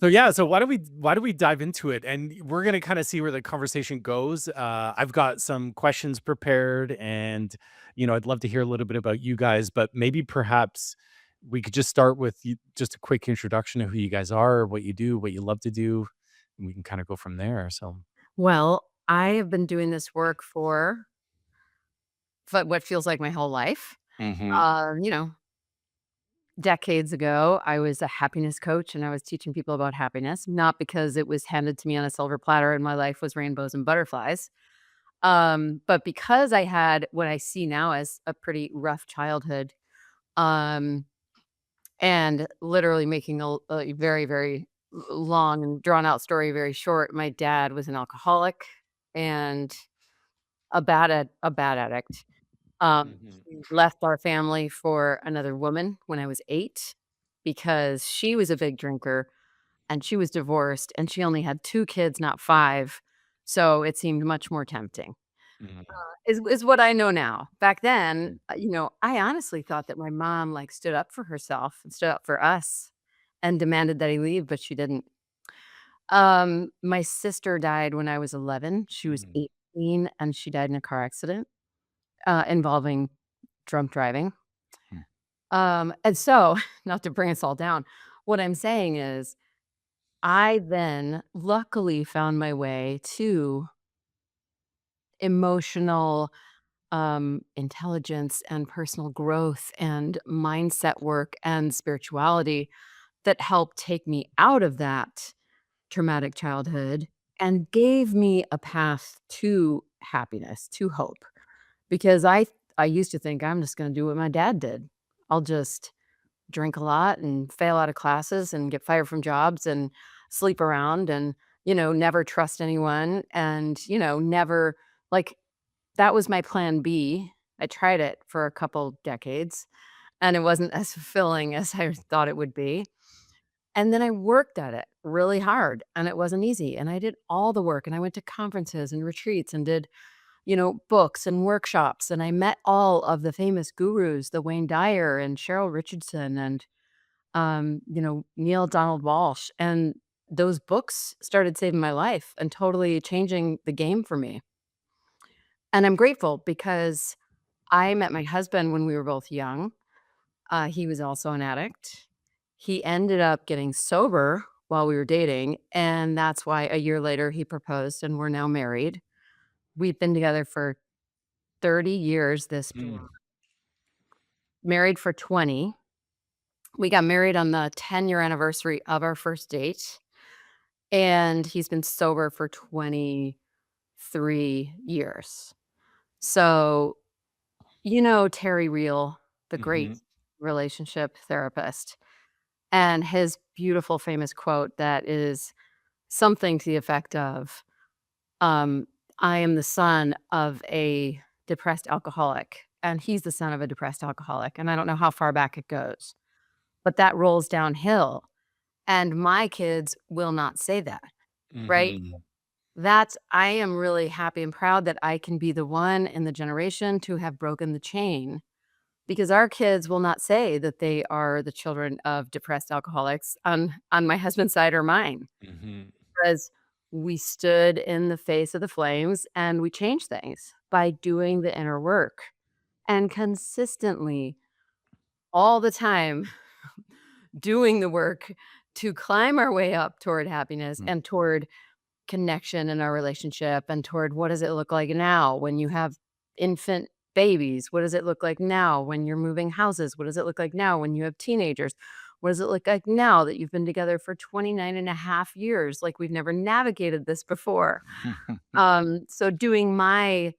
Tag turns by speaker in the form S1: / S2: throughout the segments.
S1: So yeah, so why don't we dive into it? And we're gonna kind of see where the conversation goes. I've got some questions prepared, and I'd love to hear a little bit about you guys, but maybe perhaps we could just start with just a quick introduction of who you guys are, what you do, what you love to do, and we can kind of go from there. So,
S2: Well, I have been doing this work for what feels like my whole life.
S1: hmm
S2: You know, decades ago, I was a happiness coach and I was teaching people about happiness, not because it was handed to me on a silver platter and my life was rainbows and butterflies, but because I had what I see now as a pretty rough childhood, um, and literally making a very, very long and drawn out story very short. My dad was an alcoholic and a bad addict.
S1: hmm
S2: He left our family for another woman when I was 8 because she was a big drinker and she was divorced and she only had 2 kids, not 5, so it seemed much more tempting,
S1: hmm
S2: is what I know now. Back then, I honestly thought that my mom, like, stood up for herself and stood up for us and demanded that he leave, but she didn't. My sister died when I was 11. She was
S1: hmm
S2: 18, and she died in a car accident, involving drunk driving. And so, not to bring us all down, what I'm saying is I then luckily found my way to emotional, intelligence and personal growth and mindset work and spirituality that helped take me out of that traumatic childhood and gave me a path to happiness, to hope. Because I used to think I'm just gonna do what my dad did. I'll just drink a lot and fail out of classes and get fired from jobs and sleep around and, never trust anyone and, never like that was my plan B. I tried it for a couple decades and it wasn't as fulfilling as I thought it would be. And then I worked at it really hard and it wasn't easy. And I did all the work and I went to conferences and retreats and did, books and workshops. And I met all of the famous gurus, the Wayne Dyer and Cheryl Richardson and Neil Donald Walsh, and those books started saving my life and totally changing the game for me. And I'm grateful because I met my husband when we were both young. He was also an addict. He ended up getting sober while we were dating, and that's why a year later he proposed and we're now married. We've been together for 30 years this spring,
S1: hmm
S2: married for 20. We got married on the 10-year anniversary of our first date. And he's been sober for 23 years. So, Terry Real, the great
S1: hmm
S2: relationship therapist, and his beautiful famous quote that is something to the effect of, um, "I am the son of a depressed alcoholic, and he's the son of a depressed alcoholic," and I don't know how far back it goes, but that rolls downhill, and my kids will not say that, right?
S1: hmm
S2: I am really happy and proud that I can be the one in the generation to have broken the chain because our kids will not say that they are the children of depressed alcoholics on my husband's side or mine
S1: hmm
S2: because we stood in the face of the flames and we changed things by doing the inner work and consistently all the time doing the work to climb our way up toward happiness and toward connection in our relationship and toward what does it look like now when you have infant babies? What does it look like now when you're moving houses? What does it look like now when you have teenagers? What does it look like now that you've been together for 29 and a half years? Like we've never navigated this before. So doing my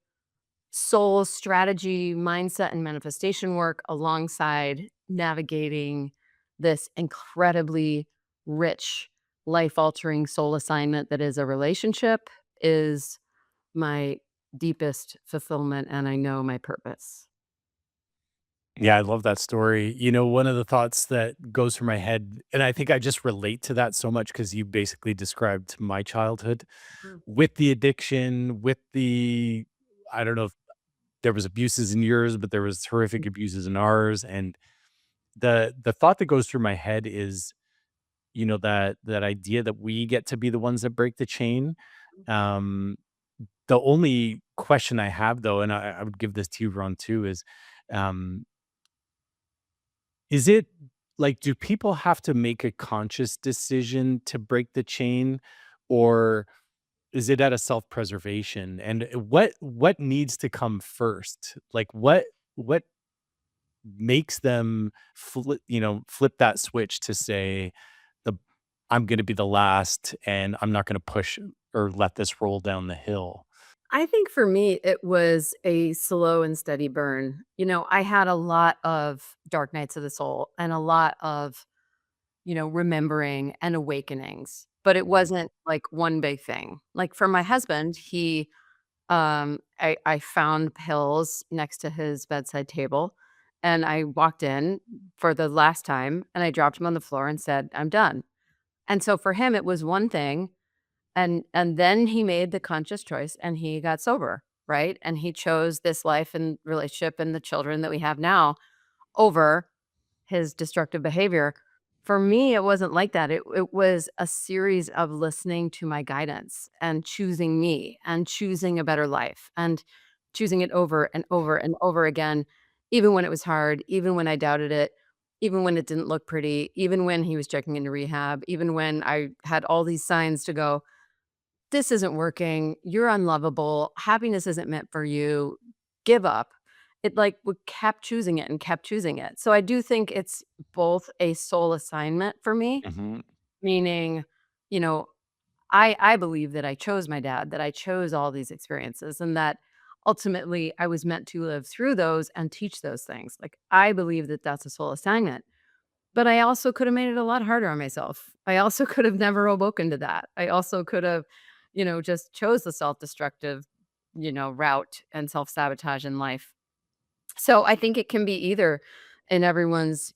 S2: soul strategy, mindset, and manifestation work alongside navigating this incredibly rich, life altering soul assignment that is a relationship is my deepest fulfillment. And I know my purpose.
S1: Yeah, I love that story. One of the thoughts that goes through my head, and I think I just relate to that so much because you basically described my childhood
S2: Mm.
S1: with the addiction, with I don't know if there was abuses in yours, but there was horrific abuses in ours. And the thought that goes through my head is that idea that we get to be the ones that break the chain. Um, the only question I have though, and I would give this to you, Ron, too, um, is it like, do people have to make a conscious decision to break the chain, or is it out of self-preservation? And what needs to come first? Like, what makes them flip that switch to say, the I'm gonna be the last, and I'm not gonna push or let this roll down the hill.
S2: I think for me, it was a slow and steady burn. I had a lot of dark nights of the soul and a lot of, remembering and awakenings, but it
S1: Mhm,
S2: wasn't like one big thing. Like for my husband, I found pills next to his bedside table, and I walked in for the last time and I dropped him on the floor and said, "I'm done." And so for him, it was one thing, and then he made the conscious choice and he got sober, right? And he chose this life and relationship and the children that we have now over his destructive behavior. For me, it wasn't like that. It was a series of listening to my guidance and choosing me and choosing a better life and choosing it over and over and over again, even when it was hard, even when I doubted it, even when it didn't look pretty, even when he was checking into rehab, even when I had all these signs to go, this isn't working. You're unlovable. Happiness isn't meant for you. Give up. It like we kept choosing it and kept choosing it. So I do think it's both a soul assignment for me,
S1: mhm,
S2: meaning, you know, I believe that I chose my dad, that I chose all these experiences and that ultimately I was meant to live through those and teach those things. Like I believe that that's a soul assignment. But I also could have made it a lot harder on myself. I also could have never awoken to that. I also could have, just chose the self-destructive, route and self-sabotage in life. So I think it can be either in everyone's,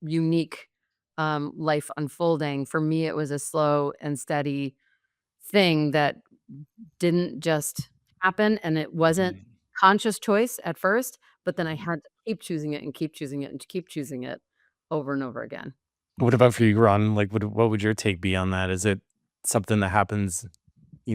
S2: unique life unfolding. For me, it was a slow and steady thing that didn't just happen and it wasn't
S1: mhm.
S2: conscious choice at first, but then I had to keep choosing it and keep choosing it and to keep choosing it over and over again.
S1: What about for you, Ron? Like, what would your take be on that? Is it something that happens,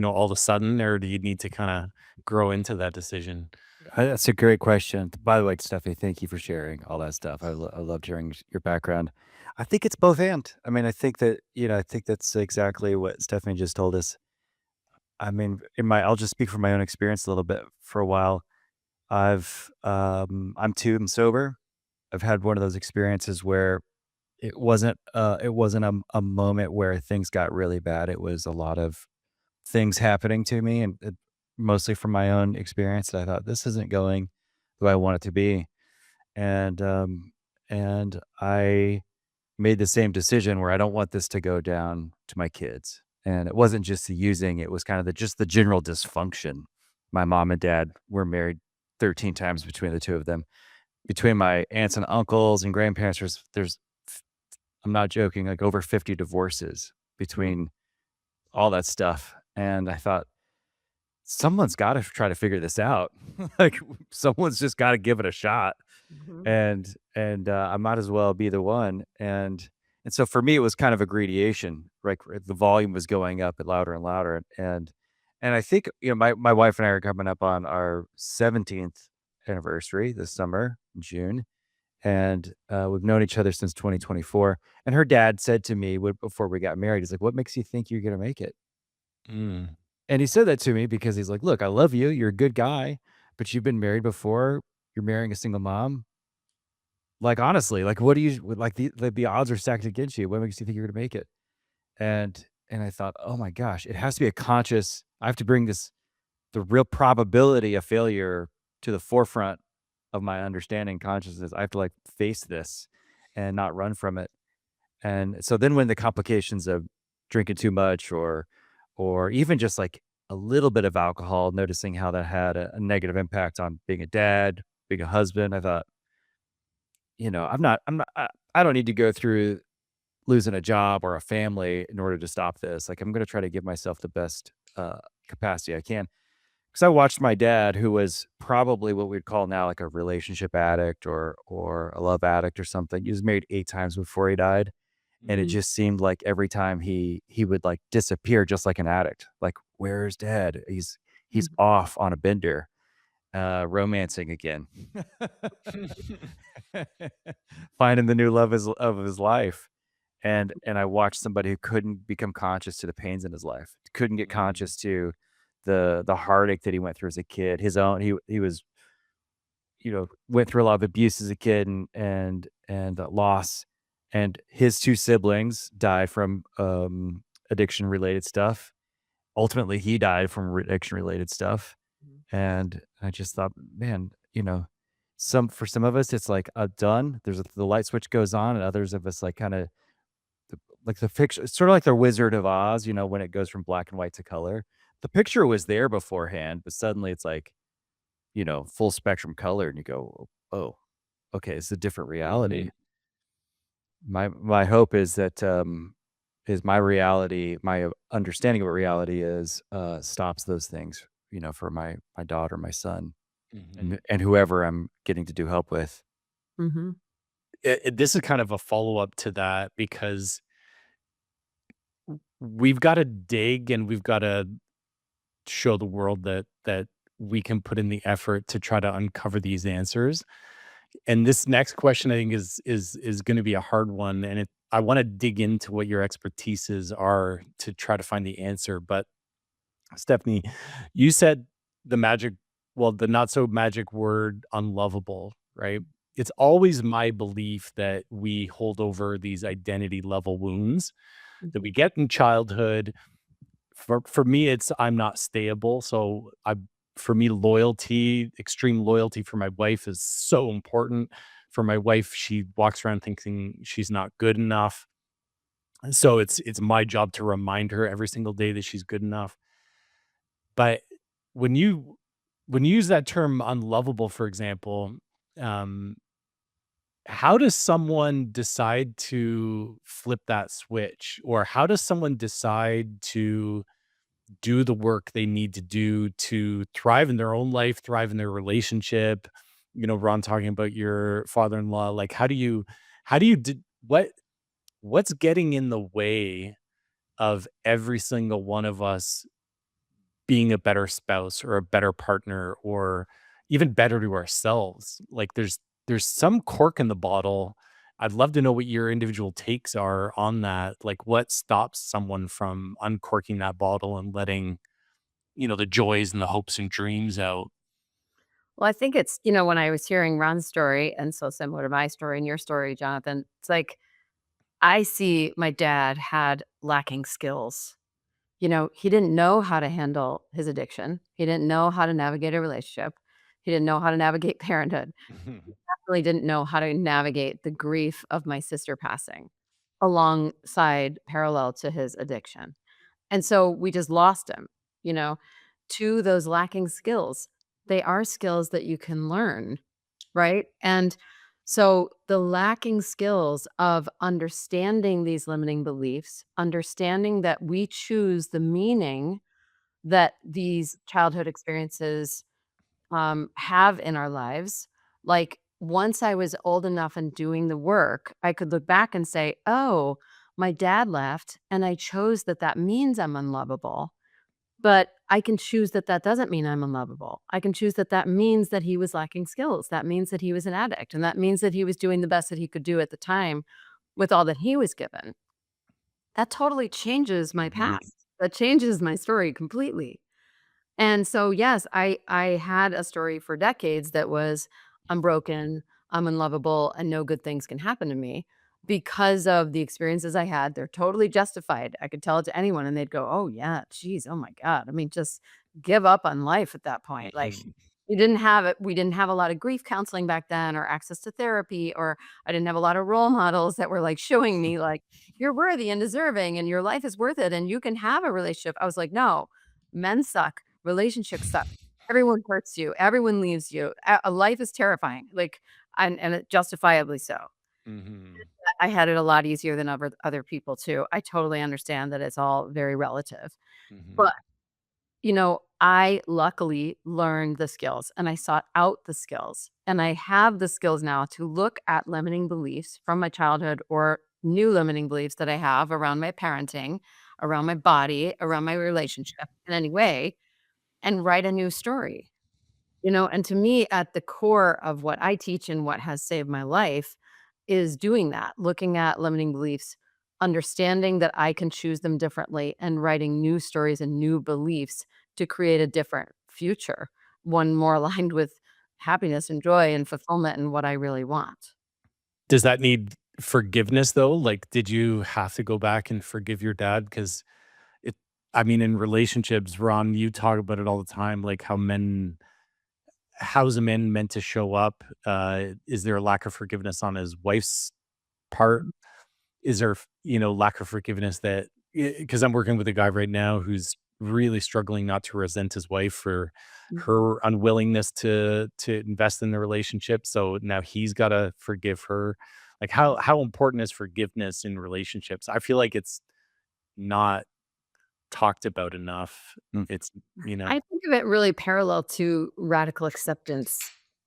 S1: all of a sudden, or do you need to kinda grow into that decision?
S3: That's a great question. By the way, Stephanie, thank you for sharing all that stuff. I loved hearing your background. I think it's both and. I mean, I think that, I think that's exactly what Stephanie just told us. I mean, I'll just speak from my own experience a little bit. For a while, I'm too sober. I've had one of those experiences where it wasn't a moment where things got really bad. It was a lot of things happening to me, and mostly from my own experience. That I thought this isn't going the way I want it to be, and I made the same decision where I don't want this to go down to my kids. And it wasn't just the using; it was kind of just the general dysfunction. My mom and dad were married 13 times between the two of them. Between my aunts and uncles and grandparents, there's I'm not joking, like over 50 divorces between all that stuff. And I thought, someone's gotta try to figure this out. Like, someone's just gotta give it a shot,
S2: Mhm.
S3: and I might as well be the one, and so for me, it was kind of a gradation, right? The volume was going up and louder, and I think, my wife and I are coming up on our 17th anniversary this summer, in June, and, we've known each other since 2024, and her dad said to me before we got married, he's like, "What makes you think you're gonna make it?"
S1: Mm,
S3: And he said that to me because he's like, "Look, I love you. You're a good guy, but you've been married before. You're marrying a single mom. Like, honestly, like, what do you like the odds are stacked against you. What makes you think you're gonna make it?" And I thought, "Oh my gosh, it has to be a conscious. I have to bring the real probability of failure to the forefront of my understanding consciousness. I have to like face this and not run from it." And so then when the complications of drinking too much or even just like a little bit of alcohol, noticing how that had a negative impact on being a dad, being a husband, I thought, I don't need to go through losing a job or a family in order to stop this. Like I'm going to try to give myself the best capacity I can. Because I watched my dad, who was probably what we'd call now like a relationship addict or a love addict or something. He was married 8 times before he died, and it
S2: Mhm.
S3: just seemed like every time he would, like, disappear just like an addict, like, "Where's dad? He's
S2: Mhm.
S3: off on a bender, romancing again." Finding the new love of his life, and I watched somebody who couldn't become conscious to the pains in his life, couldn't get
S1: Mm,
S3: conscious to the heartache that he went through as a kid, his own he was, went through a lot of abuse as a kid and loss, and his 2 siblings died from, addiction-related stuff. Ultimately, he died from addiction-related stuff,
S2: Mhm.
S3: and I just thought, man, for some of us, it's like, done. The light switch goes on, and others of us, like, kinda like the picture it's sort of like the Wizard of Oz, when it goes from black and white to color. The picture was there beforehand, but suddenly it's like, full spectrum color, and you go, "Oh, okay, it's a different reality."
S1: mhm,
S3: My hope is that, is my reality, my understanding of what reality is, stops those things, for my daughter, my son,
S1: mhm.
S3: and whoever I'm getting to do help with.
S2: Mhm.
S1: This is kind of a follow-up to that because we've gotta dig and we've gotta show the world that we can put in the effort to try to uncover these answers. And this next question I think is gonna be a hard one, and I wanna dig into what your expertises are to try to find the answer, but Stephanie, you said the magic the not so magic word unlovable, right? It's always my belief that we hold over these identity level wounds that we
S2: Mhm.
S1: get in childhood. For me, it's I'm not stable. So I for me, loyalty, extreme loyalty for my wife is so important. For my wife, she walks around thinking she's not good enough. So it's my job to remind her every single day that she's good enough. But when you when you use that term unlovable, for example, um, how does someone decide to flip that switch? Or how does someone decide to do the work they need to do to thrive in their own life, thrive in their relationship? Ron talking about your father-in-law, like how do you what's getting in the way of every single one of us being a better spouse or a better partner or even better to ourselves? Like there's some cork in the bottle. I'd love to know what your individual takes are on that. Like what stops someone from uncorking that bottle and letting, the joys and the hopes and dreams out?
S2: Well, I think it's, when I was hearing Ron's story, and so similar to my story and your story, Jonathan, it's like I see my dad had lacking skills. He didn't know how to handle his addiction. He didn't know how to navigate a relationship. He didn't know how to navigate parenthood. Really didn't know how to navigate the grief of my sister passing alongside parallel to his addiction. And so we just lost him, you know, to those lacking skills. They are skills that you can learn, right? And so the lacking skills of understanding these limiting beliefs, understanding that we choose the meaning that these childhood experiences have in our lives. Like, once I was old enough and doing the work, I could look back and say, oh, my dad left, and I chose that that means I'm unlovable. But I can choose that that doesn't mean I'm unlovable. I can choose that that means that he was lacking skills. That means that he was an addict. And that means that he was doing the best that he could do at the time with all that he was given. That totally changes my
S1: Mhm.
S2: past. That changes my story completely. And so, yes, I had a story for decades that was, "I'm broken, I'm unlovable, and no good things can happen to me," because of the experiences I had. They're totally justified. I could tell it to anyone, and they'd go, "Oh, yeah, geez, oh my god." I mean, just give up on life at that point. Like,
S1: Mhm.
S2: we didn't have a lot of grief counseling back then or access to therapy, or I didn't have a lot of role models that were, like, showing me, like, "You're worthy and deserving, and your life is worth it, and you can have a relationship." I was like, "No, men suck. Relationships suck. Everyone hurts you. Everyone leaves you. A life is terrifying, like, and it justifiably so.
S1: Mhm.
S2: I had it a lot easier than other people too. I totally understand that it's all very relative.
S1: Mhm.
S2: But, I luckily learned the skills and I sought out the skills. And I have the skills now to look at limiting beliefs from my childhood or new limiting beliefs that I have around my parenting, around my body, around my relationship in any way, and write a new story. And to me, at the core of what I teach and what has saved my life is doing that, looking at limiting beliefs, understanding that I can choose them differently, and writing new stories and new beliefs to create a different future, one more aligned with happiness and joy and fulfillment and what I really want.
S1: Does that need forgiveness though? Like, did you have to go back and forgive your dad? Because it I mean, in relationships, Ron, you talk about it all the time, like how's a man meant to show up? Is there a lack of forgiveness on his wife's part? Is there, lack of forgiveness that because I'm working with a guy right now who's really struggling not to resent his wife for
S2: Mhm.
S1: her unwillingness to invest in the relationship. So now he's got to forgive her. Like how important is forgiveness in relationships? I feel like it's not talked about enough.
S3: Mm.
S1: It's, you know.
S2: I think of it really parallel to radical acceptance.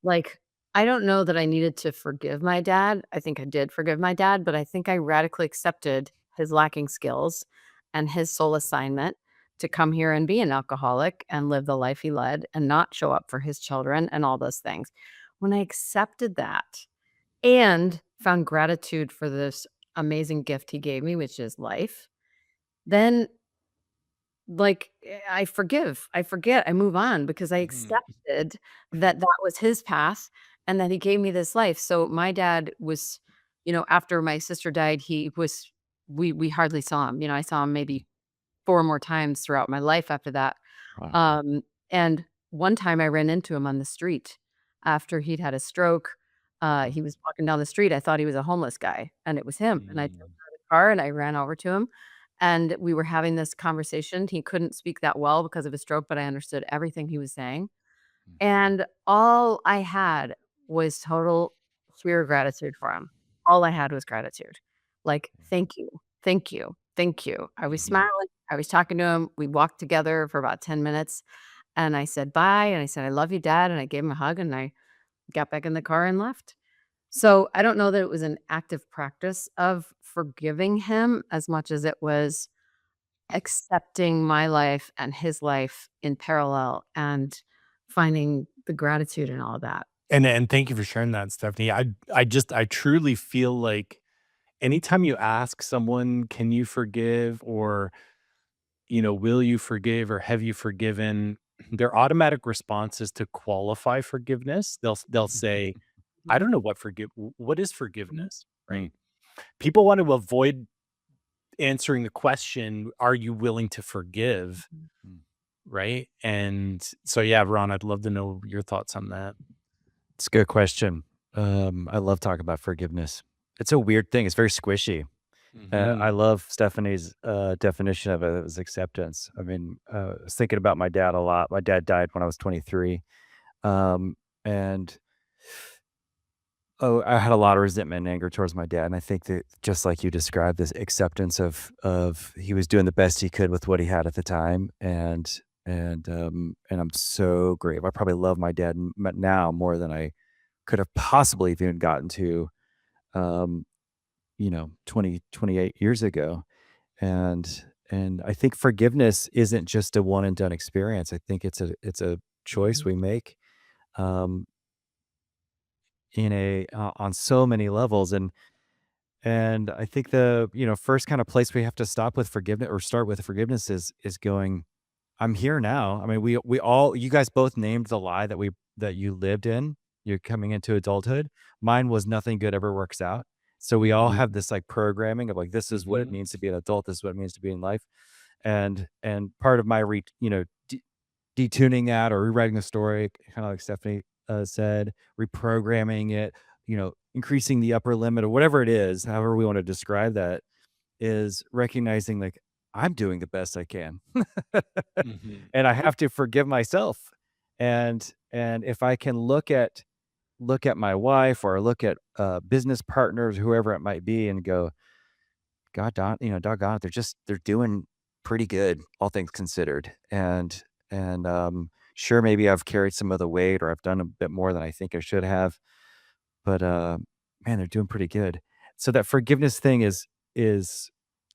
S2: Like, I don't know that I needed to forgive my dad. I think I did forgive my dad, but I think I radically accepted his lacking skills and his sole assignment to come here and be an alcoholic and live the life he led and not show up for his children and all those things. When I accepted that and found gratitude for this amazing gift he gave me, which is life, then I forgive, I forget, I move on because I
S1: Mhm.
S2: accepted that that was his path and that he gave me this life. So my dad was, after my sister died, he was we hardly saw him. I saw him maybe 4 more times throughout my life after that.
S3: Wow.
S2: Um, and one time I ran into him on the street after he'd had a stroke. He was walking down the street. I thought he was a homeless guy, and it was him. And I jumped
S1: Mm.
S2: out of the car and I ran over to him, and we were having this conversation. He couldn't speak that well because of his stroke, but I understood everything he was saying.
S3: Mm.
S2: And all I had was total sheer gratitude for him. All I had was gratitude. Like, "Thank you, thank you, thank you." I was
S1: Mhm.
S2: smiling, I was talking to him, we walked together for about 10 minutes, and I said, "Bye," and I said, "I love you, dad," and I gave him a hug, and I got back in the car and left. So, I don't know that it was an active practice of forgiving him as much as it was accepting my life and his life in parallel and finding the gratitude in all of that.
S1: And thank you for sharing that, Stephanie. I truly feel like anytime you ask someone, "Can you forgive?" or, "Will you forgive?" or "Have you forgiven?" their automatic response is to qualify forgiveness. They'll say, "I don't know what is
S2: Mhm.
S1: forgiveness?"
S3: Mm.
S1: Right? People want to avoid answering the question, "Are you willing to forgive?"
S2: Mhm.
S3: Mm.
S1: Right? And so, yeah, Ron, I'd love to know your thoughts on that.
S3: It's a good question. I love talking about forgiveness. It's a weird thing. It's very squishy. I
S1: Mhm.
S3: love Stephanie's definition of it as acceptance. I mean, I was thinking about my dad a lot. My dad died when I was 23. And I had a lot of resentment and anger towards my dad. And I think that just like you described, this acceptance of he was doing the best he could with what he had at the time. And I'm so grateful. I probably love my dad now more than I could have possibly even gotten to, um, 28 years ago. And I think forgiveness isn't just a one and done experience. I think it's a choice
S2: Mhm.
S3: we make, um, on so many levels. And I think the, first kind of place we have to stop with forgiveness or start with forgiveness is going, I'm here now. I mean, we all you guys both named the lie that you lived in. You're coming into adulthood. Mine was nothing good ever works out. So we all
S1: Mhm.
S3: have this like programming of like this is what it
S1: Mhm.
S3: means to be an adult. This is what it means to be in life. And part of my detuning that or rewriting the story, kind of like Stephanie said, reprogramming it, increasing the upper limit or whatever it is, however we want to describe that, is recognizing like I'm doing the best I can.
S1: Mhm.
S3: And I have to forgive myself. And if I can look at my wife or look at business partners, whoever it might be, and go, doggone it, they're doing pretty good, all things considered. And sure, maybe I've carried some of the weight or I've done a bit more than I think I should have, but man, they're doing pretty good. So that forgiveness thing is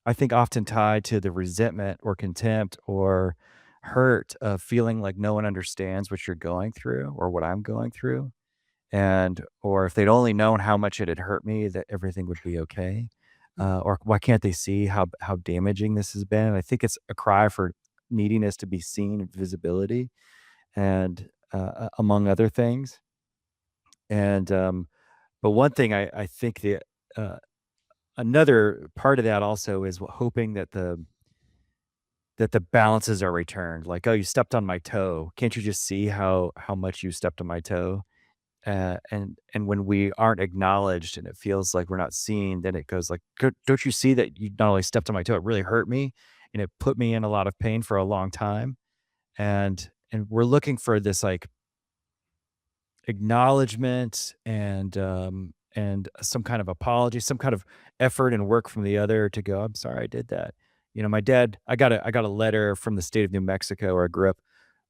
S3: I think often tied to the resentment or contempt or hurt of feeling like no one understands what you're going through or what I'm going through. And or if they'd only known how much it had hurt me, that everything would be okay. Or why can't they see how damaging this has been? I think it's a cry for neediness to be seen, visibility, and among other things. And but one thing I think the uh, another part of that also is hoping that the balances are returned. Like, oh, you stepped on my toe. Can't you just see how much you stepped on my toe? And when we aren't acknowledged and it feels like we're not seen, then it goes like, Don't you see that you not only stepped on my toe, it really hurt me and it put me in a lot of pain for a long time." And we're looking for this like acknowledgement and some kind of apology, some kind of effort and work from the other to go, "I'm sorry I did that." My dad, I got a letter from the state of New Mexico where I grew up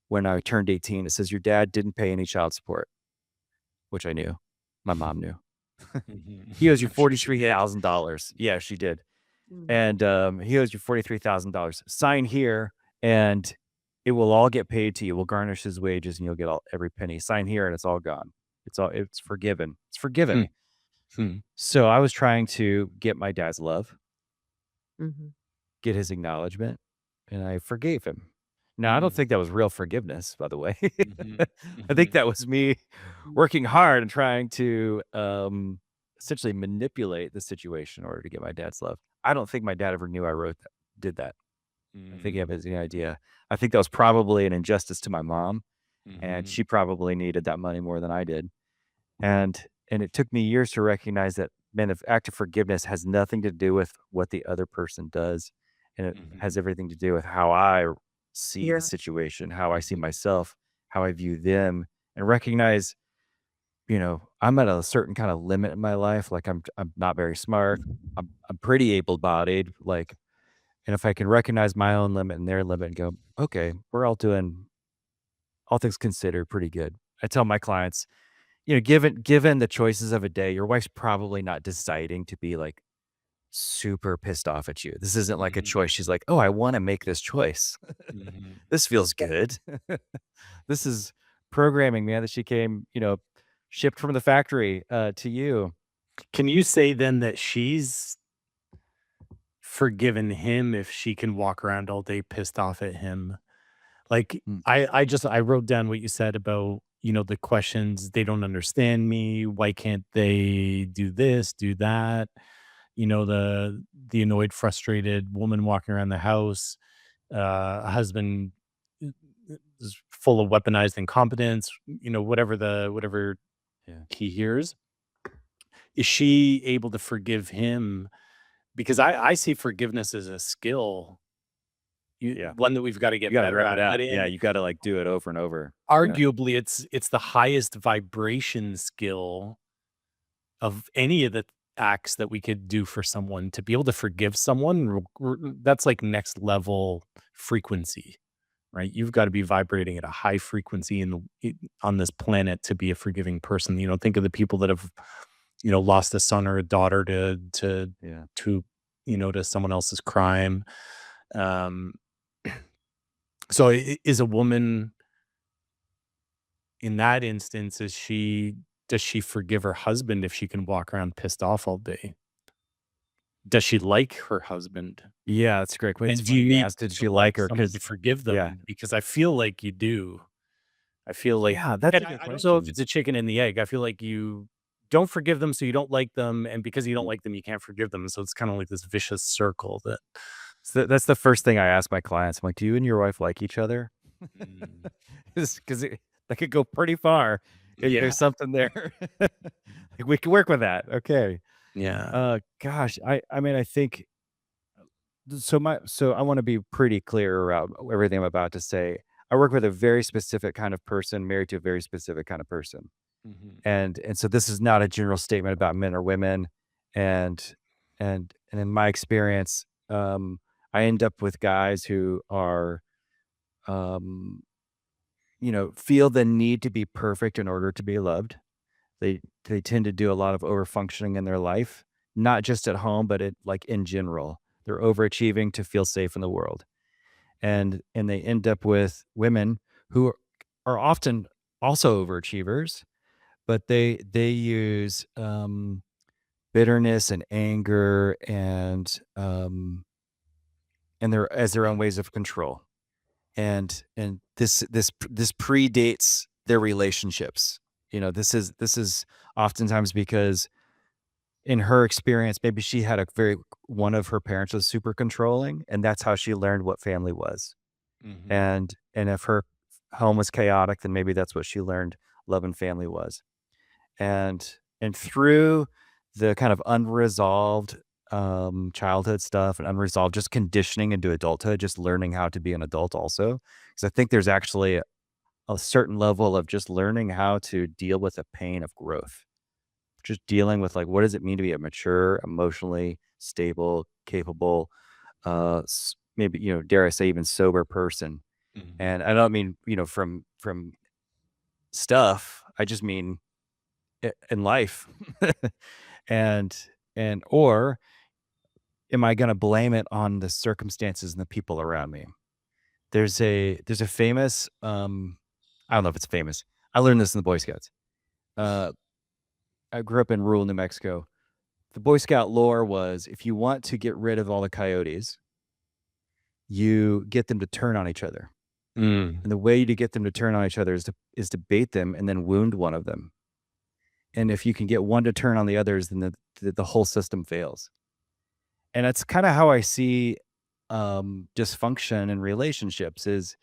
S3: when I turned 18. It says, "Your dad didn't pay any child support," which I knew. My mom knew. He owes you
S1: I'm sure she did.
S3: $43,000. Yeah, she did.
S2: Mm.
S3: And he owes you $43,000. Sign here and it will all get paid to you. We'll garnish his wages and you'll get every penny. Sign here and it's all gone. It's forgiven. It's
S1: Hmm,
S3: forgiven.
S1: hmm,
S3: So I was trying to get my dad's love,
S2: Mhm.
S3: get his acknowledgement, and I forgave him. Now, I don't
S1: hmm,
S3: think that was real forgiveness, by the way.
S1: mhm,
S3: I think
S1: mhm,
S3: that was me
S2: Mm.
S3: working hard and trying to essentially manipulate the situation in order to get my dad's love. I don't think my dad ever knew I did that. I think he
S1: mm,
S3: had any idea. I think that was probably an injustice to my mom, and
S1: mhm,
S3: she probably needed that money more than I did. And it took me years to recognize that, man, the act of forgiveness has nothing to do with what the other person does, and it has
S1: mhm,
S3: everything to do with how I see the
S2: Yeah.
S3: situation, how I see
S1: mhm,
S3: myself, how I view them, and recognize, I'm at a certain kind of limit in my life. Like I'm not very smart. I'm pretty able-bodied. Like, and if I can recognize my own limit and their limit and go, okay, we're all doing all things considered pretty good. I tell my clients, given the choices of a day, your wife's probably not deciding to be like super pissed off at you. This isn't like a
S1: mhm,
S3: choice. She's like, "Oh, I want to make this choice.
S1: mhm.
S3: This feels good." This is programming, man, that she came, shipped from the factory to you.
S1: Can you say then that she's forgiven him if she can walk around all day pissed off at him? Like,
S3: Mm,
S1: I wrote down what you said about, the questions, "They don't understand me. Why can't they do this, do that?" The annoyed, frustrated woman walking around the house, a husband I is full of weaponized incompetence, whatever
S3: yeah,
S1: he hears. Is she able to forgive him? Because I see forgiveness as a skill,
S3: yeah.
S1: one that we've gotta
S3: You
S1: get
S3: got to
S1: better
S3: rep it
S1: at, but
S3: out. Yeah, you got to like do it over and over. Yeah.
S1: arguably, it's the highest vibration skill of any of the acts that we could do for someone. To be able to forgive someone, that's like next level frequency, right? You've gotta be vibrating at a high frequency on this planet to be a forgiving person. Think of the people that have, lost a son or a daughter
S3: Yeah.
S1: to, to someone else's crime. Um, so is a woman in that instance, does she forgive her husband if she can walk around pissed off all day? Does she like her husband?
S3: Yeah, that's great.
S1: And
S3: It's
S1: do
S3: funny
S1: you
S3: you
S1: need
S3: asked, did
S1: to
S3: she like
S1: like
S3: her?
S1: someone to
S3: Because,
S1: forgive
S3: yeah.
S1: them? Because I feel like you do. I feel like,
S3: Yeah, that's
S1: and
S3: a good
S1: I don't know if
S3: question.
S1: it's a chicken and the egg. I feel like you don't forgive them, so you don't like them, and because you don't like them, you can't forgive them. So it's kind of like this vicious circle that.
S3: So that's the first thing I ask my clients. I'm like, "Do you and your wife like each other?"
S1: Mm,
S3: Because that could go pretty far if
S1: yeah,
S3: there's something there. Like, we can work with that. Okay.
S1: yeah.
S3: Gosh, I mean, I think so I wanna be pretty clear about everything I'm about to say. I work with a very specific kind of person, married to a very specific kind of person.
S1: Mhm,
S3: And so this is not a general statement about men or women. And and in my experience, I end up with guys who are, um, feel the need to be perfect in order to be loved. They tend to do a lot of over functioning in their life, not just at home, but like in general. They're overachieving to feel safe in the world. And they end up with women who are often also overachievers, but they use bitterness and anger and their as their own ways of control. And this predates their relationships. This is oftentimes because in her experience, maybe she had a very one of her parents was super controlling, and that's how she learned what family was.
S1: Mhm.
S3: And if her home was chaotic, then maybe that's what she learned love and family was. And through the kind of unresolved, childhood stuff and unresolved just conditioning into adulthood, just learning how to be an adult also, because I think there's actually a certain level of just learning how to deal with the pain of growth. Just dealing with, like, what does it mean to be a mature, emotionally stable, capable, maybe, dare I say even sober person.
S1: Mhm.
S3: And I don't mean, from stuff, I just mean in life. and or am I going to blame it on the circumstances and the people around me? There's a famous, I don't know if it's famous. I learned this in the Boy Scouts. uh I grew up in rural New Mexico. The Boy Scout lore was, if you want to get rid of all the coyotes, you get them to turn on each other.
S1: Mm.
S3: And the way to get them to turn on each other is to bait them and then wound one of them. And if you can get one to turn on the others, then the whole system fails. And that's kind of how I see dysfunction in relationships is,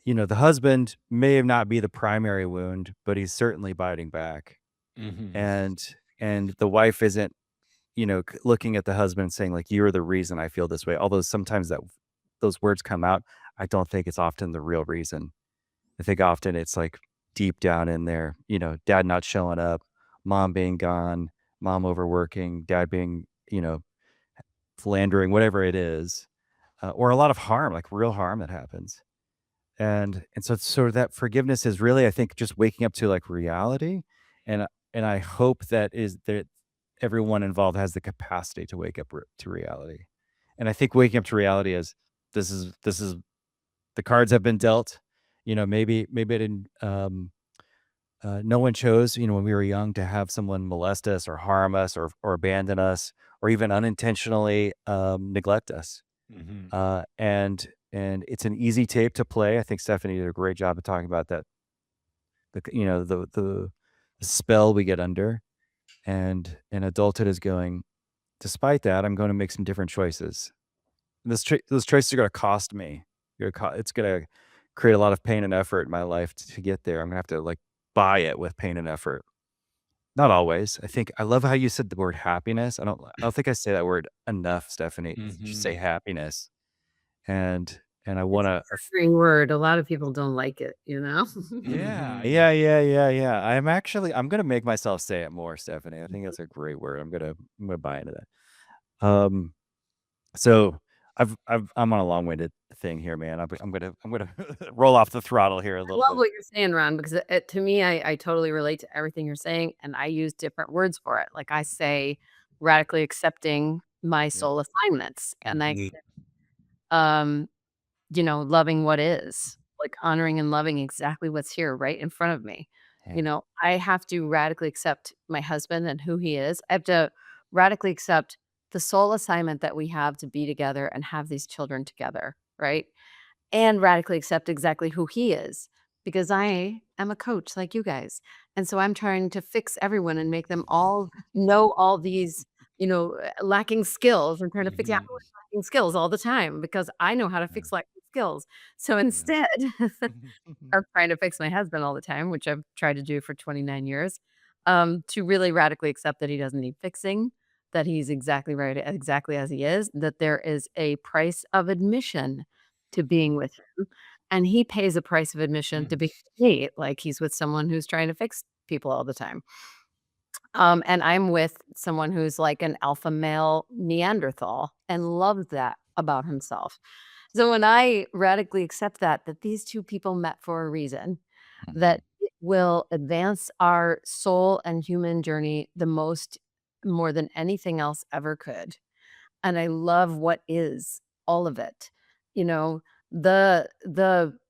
S3: the husband may have not be the primary wound, but he's certainly biting back.
S1: Mhm.
S3: And the wife isn't, looking at the husband and saying, like, "You're the reason I feel this way." Although sometimes those words come out, I don't think it's often the real reason. I think often it's like deep down in there, dad not showing up, mom being gone, mom overworking, dad being, philandering, whatever it is, or a lot of harm, like real harm that happens. And so it's sort of that forgiveness is really, I think, just waking up to like reality. And I hope that everyone involved has the capacity to wake up to reality. And I think waking up to reality is this is the cards have been dealt. Maybe I didn't. No one chose, when we were young, to have someone molest us or harm us or abandon us or even unintentionally neglect us.
S1: Mhm.
S3: And it's an easy tape to play. I think Stephanie did a great job of talking about that. The spell we get under, and adulthood is going. Despite that, I'm going to make some different choices. Those choices are going to cost me. It's going to create a lot of pain and effort in my life to get there. I'm going to have to like buy it with pain and effort. Not always. I think I love how you said the word happiness. I don't think I say that word enough, Stephanie. Just say
S1: Mhm.
S3: happiness. And I
S2: It's
S3: wanna
S2: a triggering word. A lot of people don't like it, you know?
S3: yeah,
S1: Mhm.
S3: yeah, yeah, yeah, yeah. I'm gonna make myself say it more, Stephanie. I think that's a great word. I'm gonna buy into that. Um, so I'm on a long-winded thing here, man. I'm gonna roll off the throttle here a
S2: I
S3: little
S2: love
S3: bit.
S2: what you're saying, Ron, because to me, I totally relate to everything you're saying, and I use different words for it. Like I say, radically accepting my
S3: Yeah.
S2: soul assignments, and I,
S1: Mhm.
S2: um, loving what is, like honoring and loving exactly what's here right in front of me.
S3: Yeah.
S2: I have to radically accept my husband and who he is. I have to radically accept the soul assignment that we have to be together and have these children together, right? And radically accept exactly who he is because I am a coach like you guys. And so I'm trying to fix everyone and make them all know all these, lacking skills. I'm trying to fix
S1: Mhm.
S2: everyone's lacking skills all the time because I know how to
S3: Yeah.
S2: fix lacking skills. So
S3: Yeah.
S2: instead of trying to fix my husband all the time, which I've tried to do for 29 years, to really radically accept that he doesn't need fixing, that he's exactly right, exactly as he is, that there is a price of admission to being with him, and he pays a price of admission to
S1: Mm.
S2: be with me, like he's with someone who's trying to fix people all the time. And I'm with someone who's like an alpha male Neanderthal and loves that about himself. So when I radically accept that these two people met for a reason,
S3: Mhm.
S2: that it will advance our soul and human journey the most more than anything else ever could. And I love what is, all of it. You know, the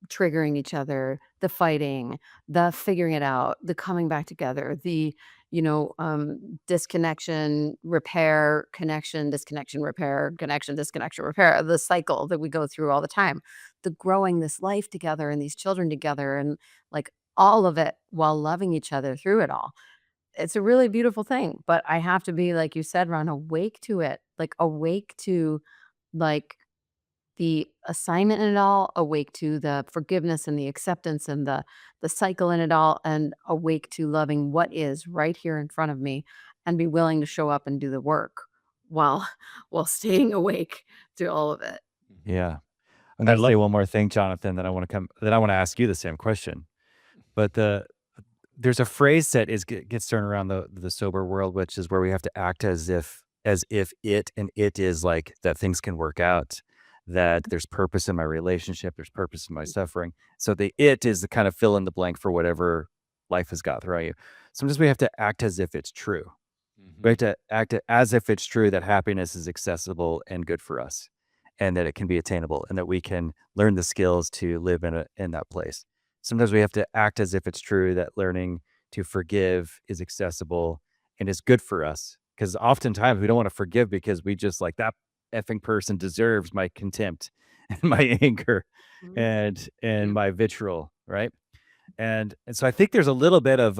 S2: triggering each other, the fighting, the figuring it out, the coming back together, the, disconnection, repair, connection, disconnection, repair, connection, disconnection, repair, the cycle that we go through all the time. The growing this life together and these children together and like all of it while loving each other through it all. It's a really beautiful thing, but I have to be, like you said, Ron, awake to it, like, awake to, like, the assignment in it all, awake to the forgiveness and the acceptance and the cycle in it all, and awake to loving what is right here in front of me, and be willing to show up and do the work while while staying awake to all of it.
S3: Yeah. I'm
S1: I
S3: gonna say
S1: love
S3: one more thing, Jonathan, that I wanna ask you the same question. But there's a phrase that gets thrown around the sober world, which is where we have to act as if it is like that things can work out, that there's purpose in my relationship, there's purpose in my suffering. So the it is the kind of fill in the blank for whatever life has got thrown at you. Sometimes we have to act as if it's true. We have
S1: Mhm.
S3: to act as if it's true that happiness is accessible and good for us, and that it can be attainable, and that we can learn the skills to live in that place. Sometimes we have to act as if it's true that learning to forgive is accessible and is good for us. Because oftentimes we don't want to forgive because we just like that effing person deserves my contempt and my anger
S2: Mhm.
S3: and
S2: Yep.
S3: my vitriol, right? And so I think there's a little bit of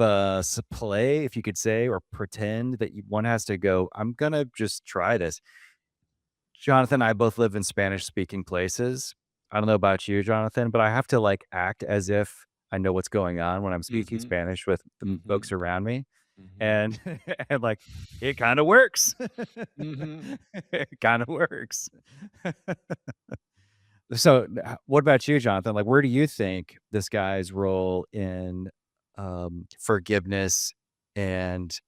S3: play, if you could say, or pretend that one has to go, I'm gonna just try this. Jonathan and I both live in Spanish speaking places. I don't know about you, Jonathan, but I have to like act as if I know what's going on when I'm speaking
S1: Mhm.
S3: Spanish with the folks
S1: Mhm.
S3: around me.
S1: Mhm.
S3: And and like it kind of works.
S1: Mhm.
S3: It kind of works. So, what about you, Jonathan? Like, where do you think this guy's role in forgiveness and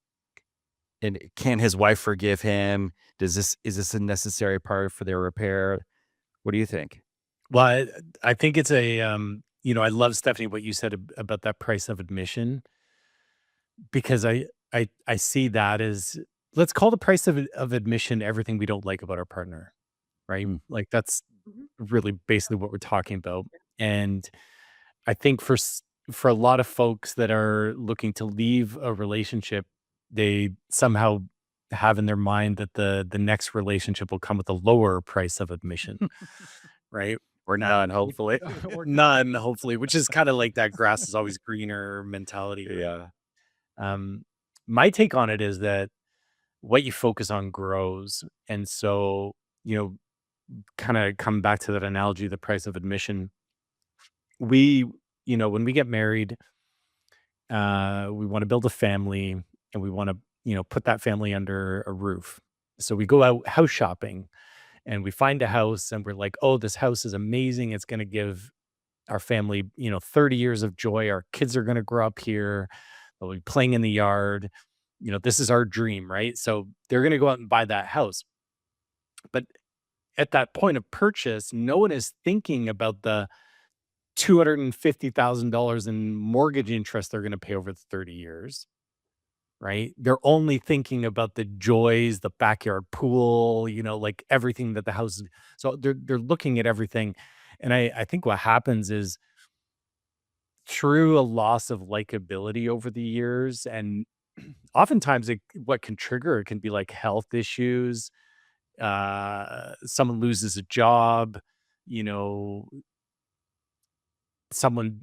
S3: and can his wife forgive him? Is this a necessary part for their repair? What do you think?
S1: Well, I think it's I love, Stephanie, what you said about that price of admission, because I see that as, let's call the price of admission everything we don't like about our partner, right?
S3: Mm.
S1: Like that's
S2: Mhm.
S1: really basically what we're talking about. And I think for a lot of folks that are looking to leave a relationship, they somehow have in their mind that the next relationship will come with a lower price of admission, right?
S3: Or none,
S1: Which
S3: hopefully.
S1: or none, hopefully, which is kinda like that grass is always greener mentality, right?
S3: Yeah.
S1: Um, my take on it is that what you focus on grows, and so, you know, kinda come back to that analogy, the price of admission. We when we get married, we wanna build a family, and we wanna, put that family under a roof. So we go out house shopping, and we find a house, and we're like, "Oh, this house is amazing. It's gonna give our family, 30 years of joy. Our kids are going to grow up here. They'll be playing in the yard. This is our dream, right?" So they're going to go out and buy that house. But at that point of purchase, no one is thinking about the $250,000 in mortgage interest they're going to pay over the 30 years, right? They're only thinking about the joys, the backyard pool, like everything that the house. So they're looking at everything. And I think what happens is, through a loss of likability over the years, and oftentimes what can trigger it can be like health issues, someone loses a job, you know someone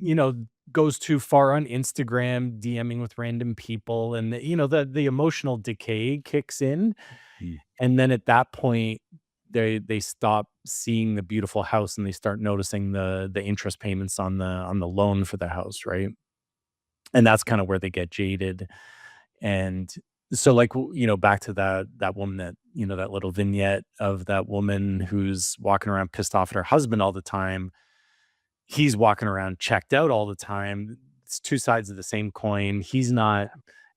S1: goes too far on Instagram DMing with random people, and the emotional decay kicks in.
S3: Mm.
S1: And then at that point, they stop seeing the beautiful house, and they start noticing the interest payments on the loan for the house, right? And that's kind of where they get jaded. And so, like, back to that woman, that little vignette of that woman who's walking around pissed off at her husband all the time. He's walking around checked out all the time. It's two sides of the same coin. He's not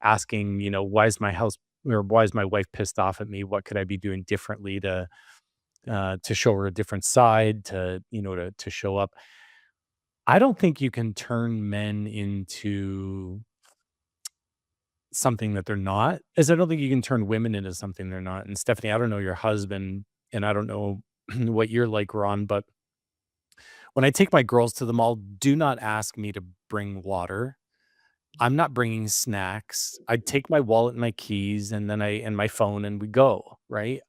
S1: asking, why is my house, or why is my wife pissed off at me? What could I be doing differently to show her a different side, to show up. I don't think you can turn men into something that they're not, is I don't think you can turn women into something they're not. And Stephanie, I don't know your husband, and I don't know what you're like, Ron, but when I take my girls to the mall, do not ask me to bring water. I'm not bringing snacks. I take my wallet and my keys and my phone and we go, right?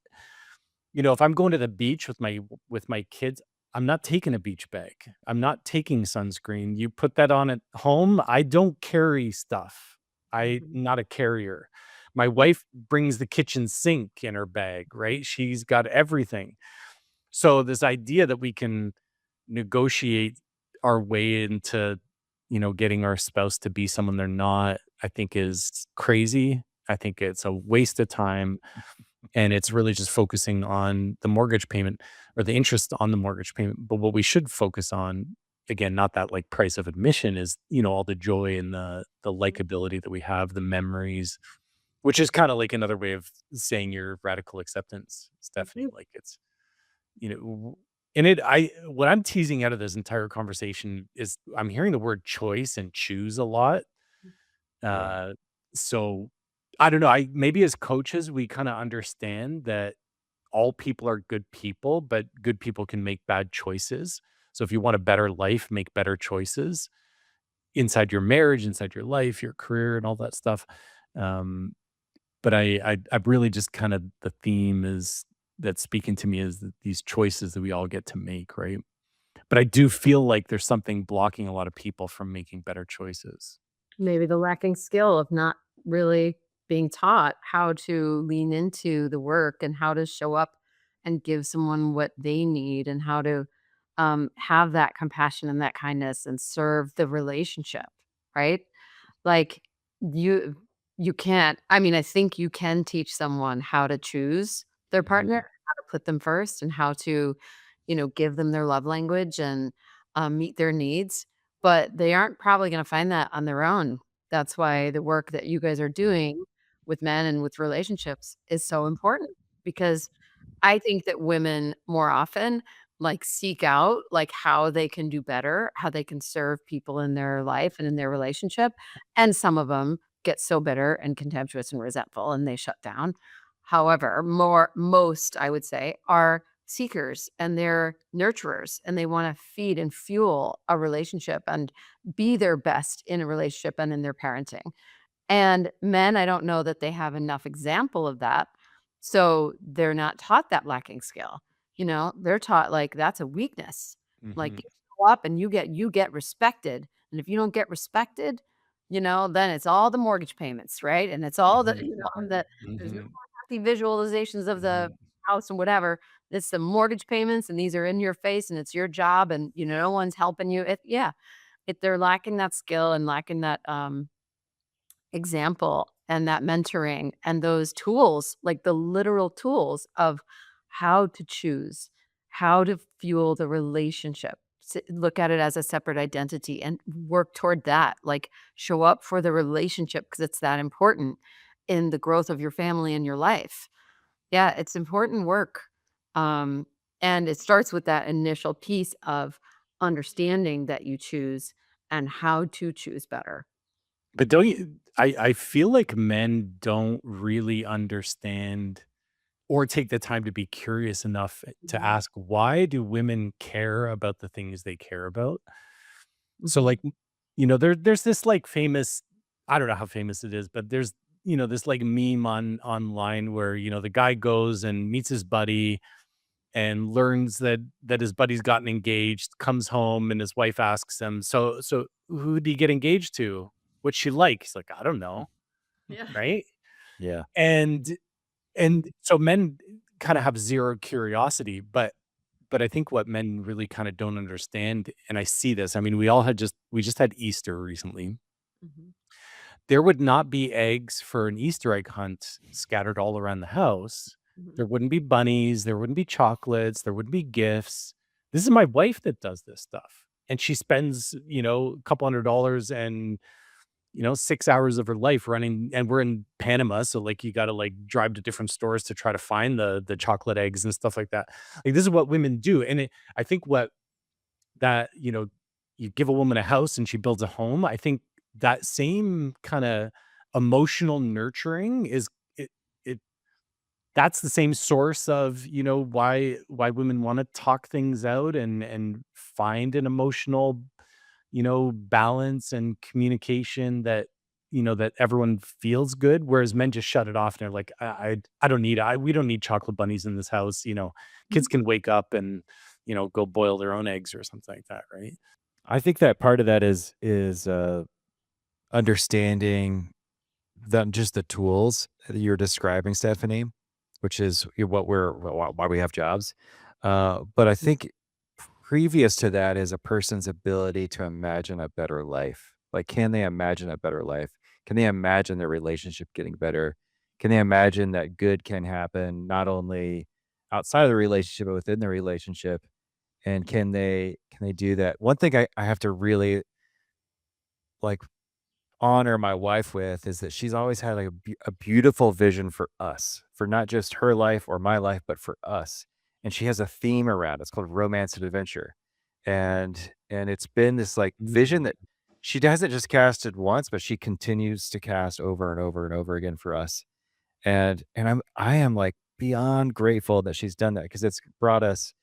S1: If I'm going to the beach with my kids, I'm not taking a beach bag. I'm not taking sunscreen. You put that on at home. I don't carry stuff. I'm
S2: Mhm.
S1: not a carrier. My wife brings the kitchen sink in her bag, right? She's got everything. So this idea that we can negotiate our way into, getting our spouse to be someone they're not, I think is crazy. I think it's a waste of time, and it's really just focusing on the mortgage payment or the interest on the mortgage payment. But what we should focus on, again, not that like price of admission, is, all the joy and the likability that we have, the memories, which is kind of like another way of saying your radical acceptance, Stephanie.
S2: Mhm.
S1: Like it's, you know, w- and what I'm teasing out of this entire conversation is I'm hearing the word choice and choose a lot.
S3: Yeah.
S1: Uh, so I don't know. Maybe as coaches, we kind of understand that all people are good people, but good people can make bad choices. So if you want a better life, make better choices inside your marriage, inside your life, your career, and all that stuff. Um, but I really just kind of the theme is that's speaking to me is that these choices that we all get to make, right? But I do feel like there's something blocking a lot of people from making better choices.
S2: Maybe the lacking skill of not really being taught how to lean into the work and how to show up and give someone what they need and how to have that compassion and that kindness and serve the relationship, right? Like, you you can't I mean, I think you can teach someone how to choose their partner,
S1: Mhm.
S2: how to put them first, and how to, give them their love language and, meet their needs, but they aren't probably gonna find that on their own. That's why the work that you guys are doing with men and with relationships is so important because I think that women more often, like, seek out, like, how they can do better, how they can serve people in their life and in their relationship, and some of them get so bitter and contemptuous and resentful, and they shut down. However, most, I would say, are seekers, and they're nurturers, and they wanna feed and fuel a relationship and be their best in a relationship and in their parenting. And men, I don't know that they have enough example of that, so they're not taught that lacking skill, They're taught, like, that's a weakness. Like,
S1: Mhm.
S2: you show up and you get respected, and if you don't get respected, then it's all the mortgage payments, right? And it's all the
S1: Mhm.
S2: there's no
S1: Mhm.
S2: more happy visualizations of the
S1: Mhm.
S2: house and whatever. It's the mortgage payments, and these are in your face, and it's your job, and, no one's helping you. Yeah, they're lacking that skill and lacking that, example and that mentoring and those tools, like the literal tools of how to choose, how to fuel the relationship. Look at it as a separate identity and work toward that. Like show up for the relationship because it's that important in the growth of your family and your life. Yeah, it's important work. Um, and it starts with that initial piece of understanding that you choose and how to choose better.
S1: But don't you I feel like men don't really understand or take the time to be curious enough to
S2: Mhm,
S1: ask, why do women care about the things they care about? So,
S2: mhm,
S1: like, there's this, like, famous, I don't know how famous it is, but there's, this, like, meme online where, the guy goes and meets his buddy and learns that his buddy's gotten engaged, comes home, and his wife asks him, "So who did he get engaged to? What's she like?" He's like, "I don't know."
S2: Yeah.
S1: Right?
S3: Yeah.
S1: And so men kinda have 0 curiosity, but I think what men really kinda don't understand, and I see this, I mean, we just had Easter recently.
S2: Mhm,
S1: There would not be eggs for an Easter egg hunt scattered all around the house.
S2: mhm.
S1: There wouldn't be bunnies, there wouldn't be chocolates, there wouldn't be gifts. This is my wife that does this stuff, and she spends, a couple $100 and 6 hours of her life running, and we're in Panama, so, like, you gotta, like, drive to different stores to try to find the chocolate eggs and stuff like that. Like, this is what women do, and I think what that, you give a woman a house and she builds a home, I think that same kinda emotional nurturing is it, it that's the same source of, why women want to talk things out and find an emotional, balance and communication that everyone feels good, whereas men just shut it off and they're like, I don't need we don't need chocolate bunnies in this house. Kids can wake up and go boil their own eggs or something like that, right?
S3: I think that part of that is understanding just the tools that you're describing, Stephanie, which is what why we have jobs. But I think previous to that is a person's ability to imagine a better life. Like, can they imagine a better life? Can they imagine their relationship getting better? Can they imagine that good can happen not only outside of the relationship but within the relationship? And can they do that? One thing I have to really like honor my wife with is that she's always had like a beautiful vision for us, for not just her life or my life, but for us. And she has a theme around it. It's called romance and adventure. And it's been this like vision that she hasn't just casted once, but she continues to cast over and over and over again for us. And I am like beyond grateful that she's done that because it's brought us,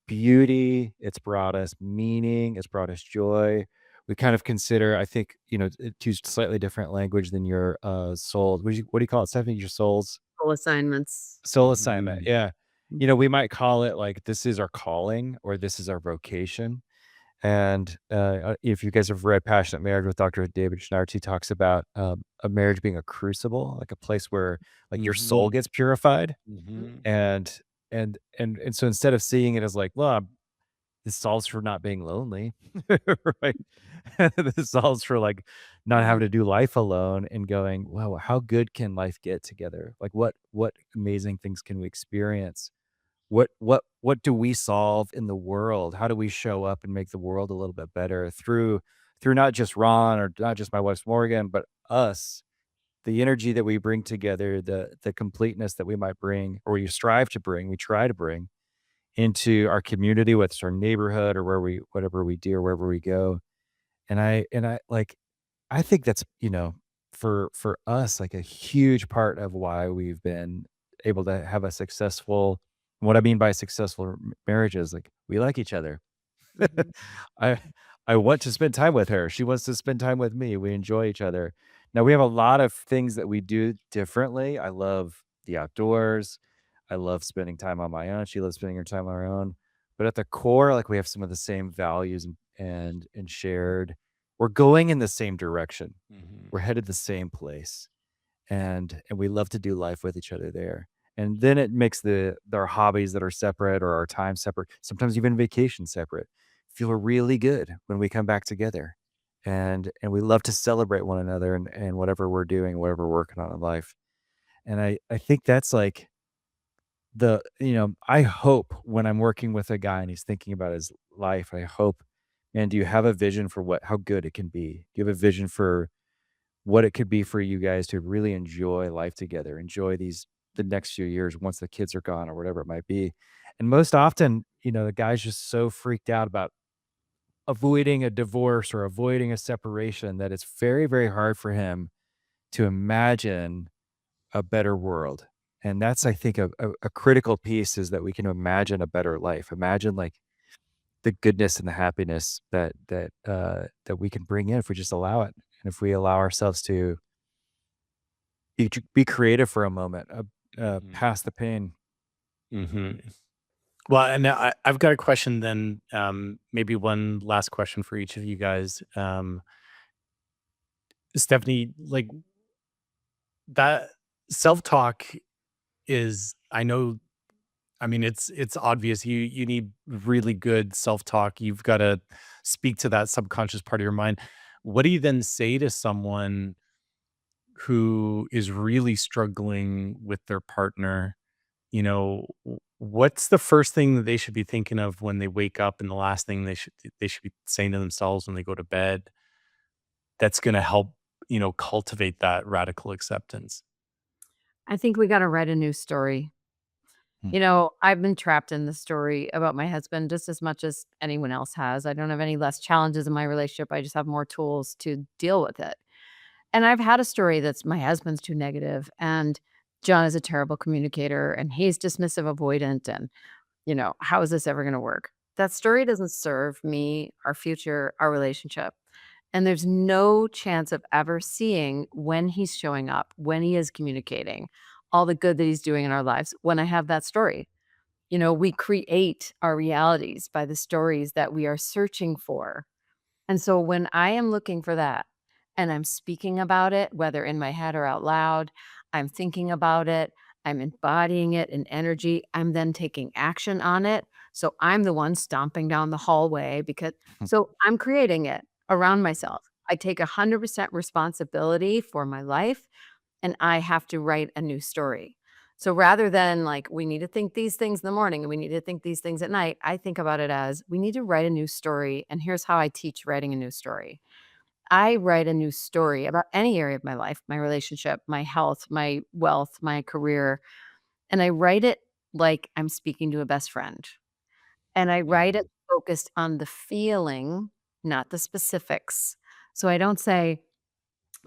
S3: beauty, it's brought us meaning, it's brought us joy. We kind of consider, I think, to use slightly different language than your souls. What do you call it, Stephanie? Your soul's
S2: Full assignments.
S3: soul assignment.
S1: Mhm.
S3: Yeah. We might call it like this is our calling or this is our vocation. And if you guys have read Passionate Marriage with Dr. David Schnartz, he talks about a marriage being a crucible, like a place where like your soul
S1: Mhm.
S3: gets purified.
S1: Mhm.
S3: And and so instead of seeing it as like, well, this solves for not being lonely, right? This solves for like not having
S2: Mhm.
S3: to do life alone and going, wow, how good can life get together? Like what amazing things can we experience? What do we solve in the world? How do we show up and make the world a little bit better through not just Ron or not just my wife's Morgan, but us, the energy that we bring together, the completeness that we might bring or we strive to bring, we try to bring into our community, whether it's our neighborhood or whatever we do or wherever we go. And I like I think that's, for us, like a huge part of why we've been able to have a successful what I mean by successful marriage is like we like each other.
S2: Mhm.
S3: I I want to spend time with her. She wants to spend time with me. We enjoy each other. Now we have a lot of things that we do differently. I love the outdoors. I love spending time on my own. She loves spending her time on her own. But at the core, like we have some of the same values and shared. We're going in the same direction.
S1: Mhm.
S3: We're headed the same place and we love to do life with each other there. And then it makes our hobbies that are separate or our time separate, sometimes even vacation separate, feel really good when we come back together. And we love to celebrate one another and whatever we're doing, whatever we're working on in life. And I think that's like I hope when I'm working with a guy and he's thinking about his life, I hope, man, do you have a vision for how good it can be? Do you have a vision for what it could be for you guys to really enjoy life together, enjoy the next few years once the kids are gone or whatever it might be. And most often, the guy's just so freaked out about avoiding a divorce or avoiding a separation that it's very, very hard for him to imagine a better world. And that's, I think, a critical piece is that we can imagine a better life. Imagine like the goodness and the happiness that we can bring in if we just allow it. And if we allow ourselves to be creative for a moment,
S1: Mhm.
S3: past the pain.
S1: Mhm. Well, and I've got a question then, maybe one last question for each of you guys. Stephanie, like that self-talk is I know I mean it's obvious you need really good self-talk. You've got to speak to that subconscious part of your mind. What do you then say to someone who is really struggling with their partner? What's the first thing that they should be thinking of when they wake up and the last thing they should be saying to themselves when they go to bed that's going to help, cultivate that radical acceptance?
S2: I think we gotta write a new story.
S3: Mm,
S2: I've been trapped in the story about my husband just as much as anyone else has. I don't have any less challenges in my relationship. I just have more tools to deal with it. And I've had a story that's my husband's too negative, and John is a terrible communicator, and he's dismissive avoidant, and, how is this ever gonna work? That story doesn't serve me, our future, our relationship, and there's no chance of ever seeing when he's showing up, when he is communicating, all the good that he's doing in our lives when I have that story. We create our realities by the stories that we are searching for. And so when I am looking for that and I'm speaking about it, whether in my head or out loud, I'm thinking about it, I'm embodying it in energy, I'm then taking action on it. So I'm the one stomping down the hallway so I'm creating it around myself. I take 100% responsibility for my life and I have to write a new story. So rather than like, we need to think these things in the morning and we need to think these things at night, I think about it as we need to write a new story. And here's how I teach writing a new story. I write a new story about any area of my life, my relationship, my health, my wealth, my career. And I write it like I'm speaking to a best friend. And I write it
S1: Mhm.
S2: focused on the feeling, not the specifics. So I don't say,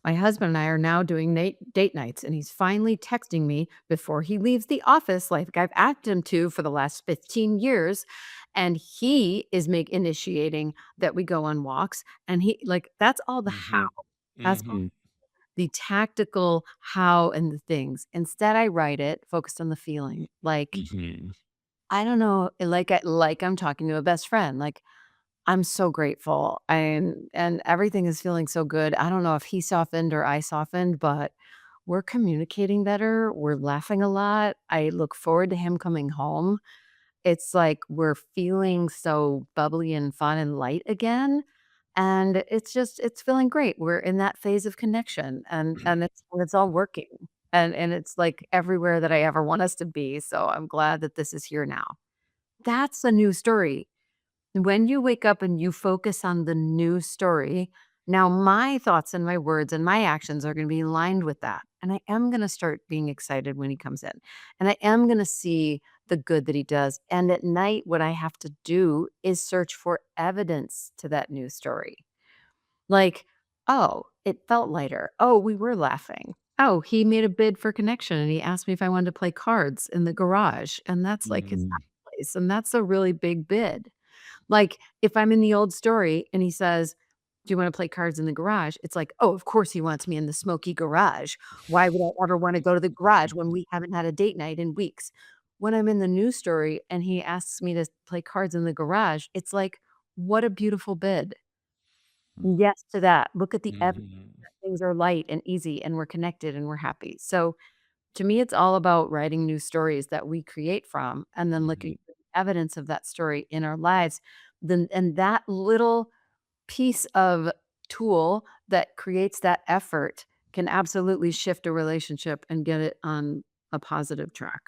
S2: my husband and I are now doing date nights, and he's finally texting me before he leaves the office, like I've asked him to for the last 15 years. And he is initiating that we go on walks. And that's all the how.
S1: Mhm.
S2: That's all
S1: Mhm.
S2: the tactical how and the things. Instead, I write it focused on the feeling. Like,
S1: Mhm.
S2: I don't know, like I'm talking to a best friend. Like, I'm so grateful, and everything is feeling so good. I don't know if he softened or I softened, but we're communicating better, we're laughing a lot. I look forward to him coming home. It's like we're feeling so bubbly and fun and light again, and it's feeling great. We're in that phase of connection, and it's all working, and it's, like, everywhere that I ever want us to be, so I'm glad that this is here now. That's a new story. When you wake up and you focus on the new story, now my thoughts and my words and my actions are going to be aligned with that. And I am going to start being excited when he comes in. And I am going to see the good that he does. And at night, what I have to do is search for evidence to that new story. Like, oh, it felt lighter. Oh, we were laughing. Oh, he made a bid for connection and he asked me if I wanted to play cards in the garage. And that's like his
S1: Mhm.
S2: happy place. And that's a really big bid. Like, if I'm in the old story and he says, "Do you wanna play cards in the garage?" It's like, "Oh, of course he wants me in the smoky garage. Why would I ever wanna go to the garage when we haven't had a date night in weeks?" When I'm in the new story and he asks me to play cards in the garage, it's like, "What a beautiful bid. Yes to that. Look at the evidence
S1: Mhm.
S2: that things are light and easy and we're connected and we're happy." So, to me, it's all about writing new stories that we create from and then looking
S1: Mhm.
S2: for the evidence of that story in our lives. Then and that little piece of tool that creates that effort can absolutely shift a relationship and get it on a positive track.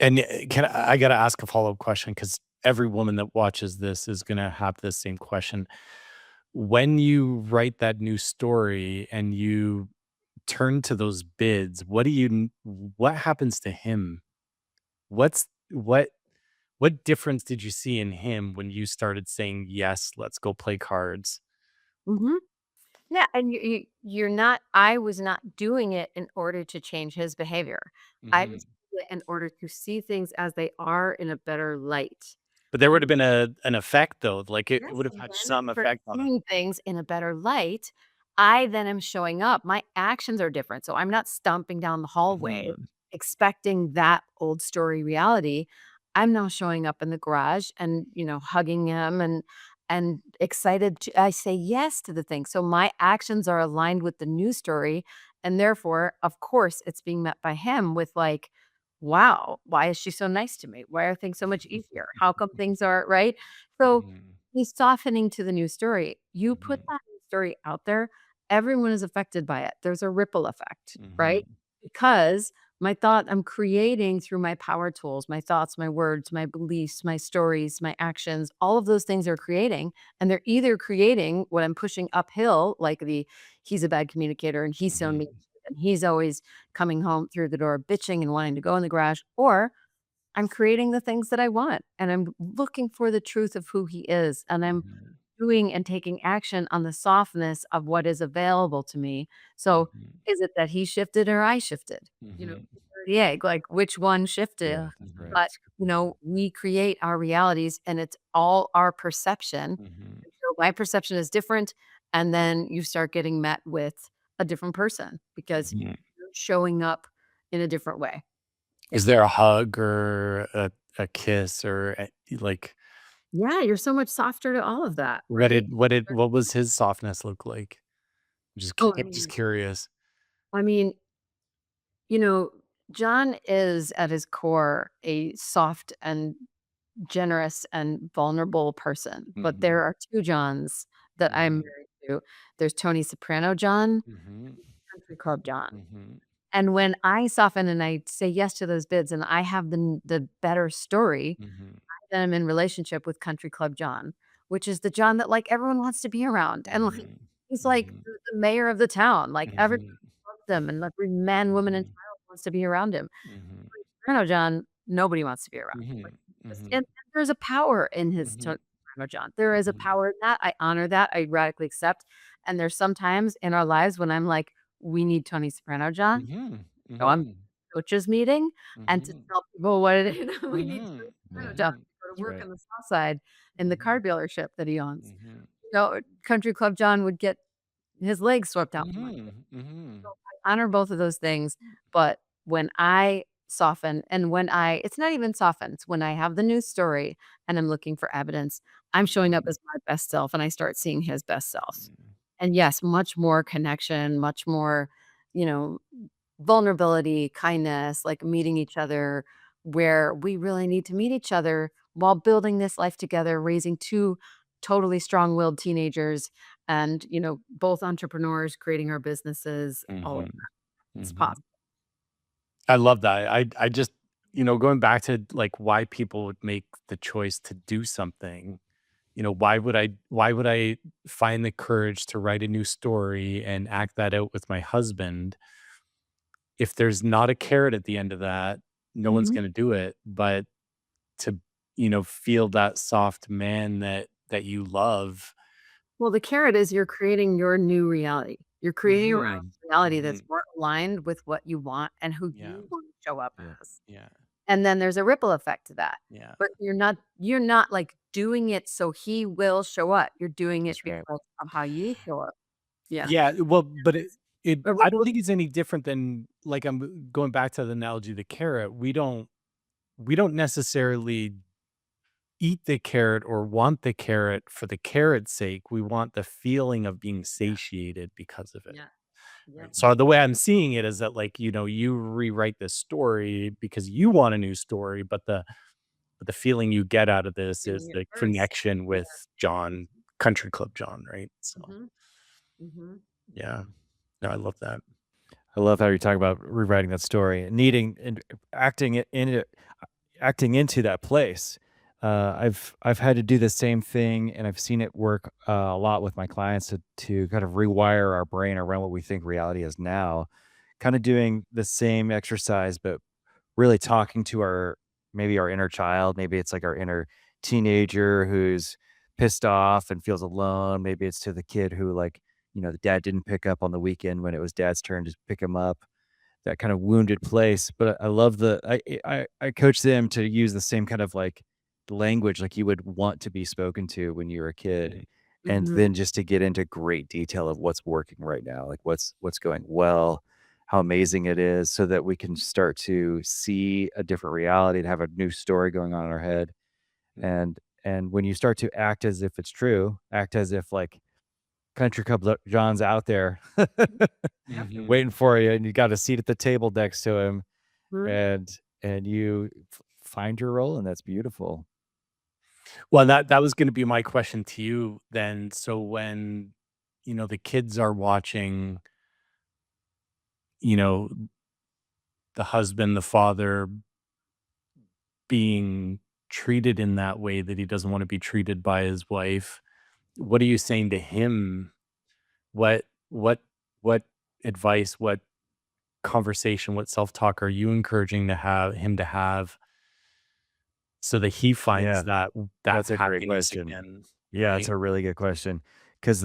S1: And, can I gotta ask a follow-up question because every woman that watches this is gonna have this same question. When you write that new story and you turn to those bids, what happens to him? What's what difference did you see in him when you started saying, "Yes, let's go play cards?"
S2: Mhm. Yeah, and you're not I was not doing it in order to change his behavior. I was
S1: Mhm.
S2: doing it in order to see things as they are in a better light.
S1: But there would have been an effect though, like, it
S2: Yes,
S1: would have
S2: and
S1: had
S2: then
S1: some
S2: for
S1: effect on him.
S2: seeing things in a better light, I then am showing up. My actions are different. So I'm not stomping down the hallway
S1: Mhm.
S2: expecting that old story reality. I'm now showing up in the garage and, hugging him and excited I say yes to the thing. So my actions are aligned with the new story and therefore, of course, it's being met by him with like, wow, why is she so nice to me? Why are things so much easier? How come things are right? So
S1: Mhm.
S2: he's softening to the new story. You put
S1: Mhm.
S2: that new story out there, everyone is affected by it. There's a ripple effect, right?
S1: Mhm.
S2: Because my thought I'm creating through my power tools, my thoughts, my words, my beliefs, my stories, my actions, all of those things are creating. And they're either creating what I'm pushing uphill, like he's a bad communicator and he's so mean
S1: Mhm.
S2: and he's always coming home through the door bitching and wanting to go in the garage, or I'm creating the things that I want, and I'm looking for the truth of who he is, and I'm
S1: Mhm.
S2: doing and taking action on the softness of what is available to me. So,
S1: Mhm.
S2: is it that he shifted or I shifted? You know,
S1: Mhm.
S2: the egg, like, which one shifted?
S3: Yeah, that's
S1: Mhm.
S3: right.
S2: But, we create our realities, and it's all our perception.
S1: Mhm.
S2: So my perception is different, and then you start getting met with a different person because
S1: Mhm.
S2: you're showing up in a different way. Yeah.
S1: Is there a hug or a kiss or like
S2: Yeah, you're so much softer to all of that, right?
S1: what was his softness look like?
S2: Oh,
S1: Just curious.
S2: I mean, you know, John is at his core a soft and generous and vulnerable person, but there
S1: Mhm.
S2: are 2 Johns that I'm
S1: Mhm.
S2: married to. There's Tony Soprano John,
S1: Mhm.
S2: Country Club John.
S1: Mhm.
S2: And when I soften and I say yes to those bids and I have the better story,
S1: Mhm.
S2: then I'm in relationship with Country Club John, which is the John that, like, everyone wants to be around, and, like,
S1: Mhm.
S2: he's like
S1: Mhm.
S2: the mayor of the town, like, everyone
S1: Mhm.
S2: loves him, and every man, woman, and
S1: Mhm.
S2: child wants to be around him.
S1: Mhm.
S2: Soprano John, nobody wants to be around. Like,
S1: Mhm.
S2: just
S1: Mhm.
S2: and there's a power in his
S1: Mhm.
S2: Soprano John. There is a
S1: Mhm.
S2: power in that, I honor that, I radically accept, and there's some times in our lives when I'm like, "We need Tony Soprano John."
S1: Mhm.
S2: So I'm
S1: Mhm.
S2: coaches meeting and to
S1: Mhm.
S2: tell people what it is we need
S1: Mhm.
S2: Soprano
S3: Yeah,
S2: John to
S1: Mhm.
S2: go to
S3: that's
S2: work
S3: right.
S2: on the south side in the car
S1: Mhm.
S2: dealership that he owns.
S1: Mhm.
S2: Country Club John would get his legs swept out from under him.
S1: Mhm. Mhm.
S2: So I honor both of those things, but when I soften and when I it's not even soften, it's when I have the news story and I'm looking for evidence, I'm showing up
S1: Mhm.
S2: as my best self and I start seeing his best self.
S1: Mhm.
S2: And yes, much more connection, much more, you know, vulnerability, kindness, like meeting each other where we really need to meet each other while building this life together, raising 2 totally strong-willed teenagers and, both entrepreneurs, creating our businesses, all of
S1: Mhm.
S2: that. It's
S1: Mhm.
S2: possible.
S1: I love that. I just, going back to like why people would make the choice to do something. Why would I find the courage to write a new story and act that out with my husband if there's not a carrot at the end of that? No one's
S2: Mhm.
S1: going to do it, but to feel that soft man that you love.
S2: Well, the carrot is you're creating your new reality. You're creating your
S1: Mhm.
S2: own reality that's
S1: Mhm.
S2: more aligned with what you want and who
S1: Yeah.
S2: you want to show up
S3: Yeah.
S2: as.
S1: Yeah.
S2: And then there's a ripple effect to that.
S1: Yeah.
S2: But you're not, like, doing it so he will show up. You're doing it
S3: That's right.
S2: because of how you show up. Yeah.
S1: Yeah, well, but
S2: A
S1: I don't
S2: ripple
S1: think it's any different than like I'm going back to the analogy of the carrot. We don't necessarily eat the carrot or want the carrot for the carrot's sake. We want the feeling of being
S2: Yeah,
S1: satiated because of it.
S2: yeah, yep.
S1: Right. So the way I'm seeing it is that like, you rewrite this story because you want a new story, but the feeling you get out of this is
S2: Doing it
S1: the
S2: first.
S1: connection
S2: Yeah.
S1: with John, Country Club John, right? So
S2: Mhm, mhm.
S1: yeah. No, I love that.
S3: I love how you talk about rewriting that story, needing and acting it in it, acting into that place. I've had to do the same thing, and I've seen it work a lot with my clients to kind of rewire our brain around what we think reality is now. Kind of doing the same exercise, but really talking to our maybe our inner child. Maybe it's like our inner teenager who's pissed off and feels alone. Maybe it's to the kid who like the dad didn't pick up on the weekend when it was dad's turn to pick him up, that kind of wounded place. But I love I coach them to use the same kind of like language like you would want to be spoken to when you were a kid.
S1: Mhm.
S3: And
S2: Mhm.
S3: then just to get into great detail of what's working right now, like what's going well, how amazing it is, so that we can start to see a different reality and have a new story going on in our head.
S1: Mhm.
S3: And when you start to act as if it's true, act as if like Country Club John's out there
S2: Yep.
S1: Mhm.
S3: waiting for you, and you got a seat at the table next to him,
S2: Mhm.
S3: and you find your role, and that's beautiful.
S1: Well, that was gonna be my question to you then. So when, the kids are watching, you know, the husband, the father being treated in that way that he doesn't wanna be treated by his wife, what are you saying to him? What what advice, what conversation, what self-talk are you encouraging to have him to have so that he finds
S3: Yeah,
S1: that
S3: that's a great
S1: happiness
S3: question.
S1: again?
S3: Yeah, it's
S1: right?
S3: a really good question because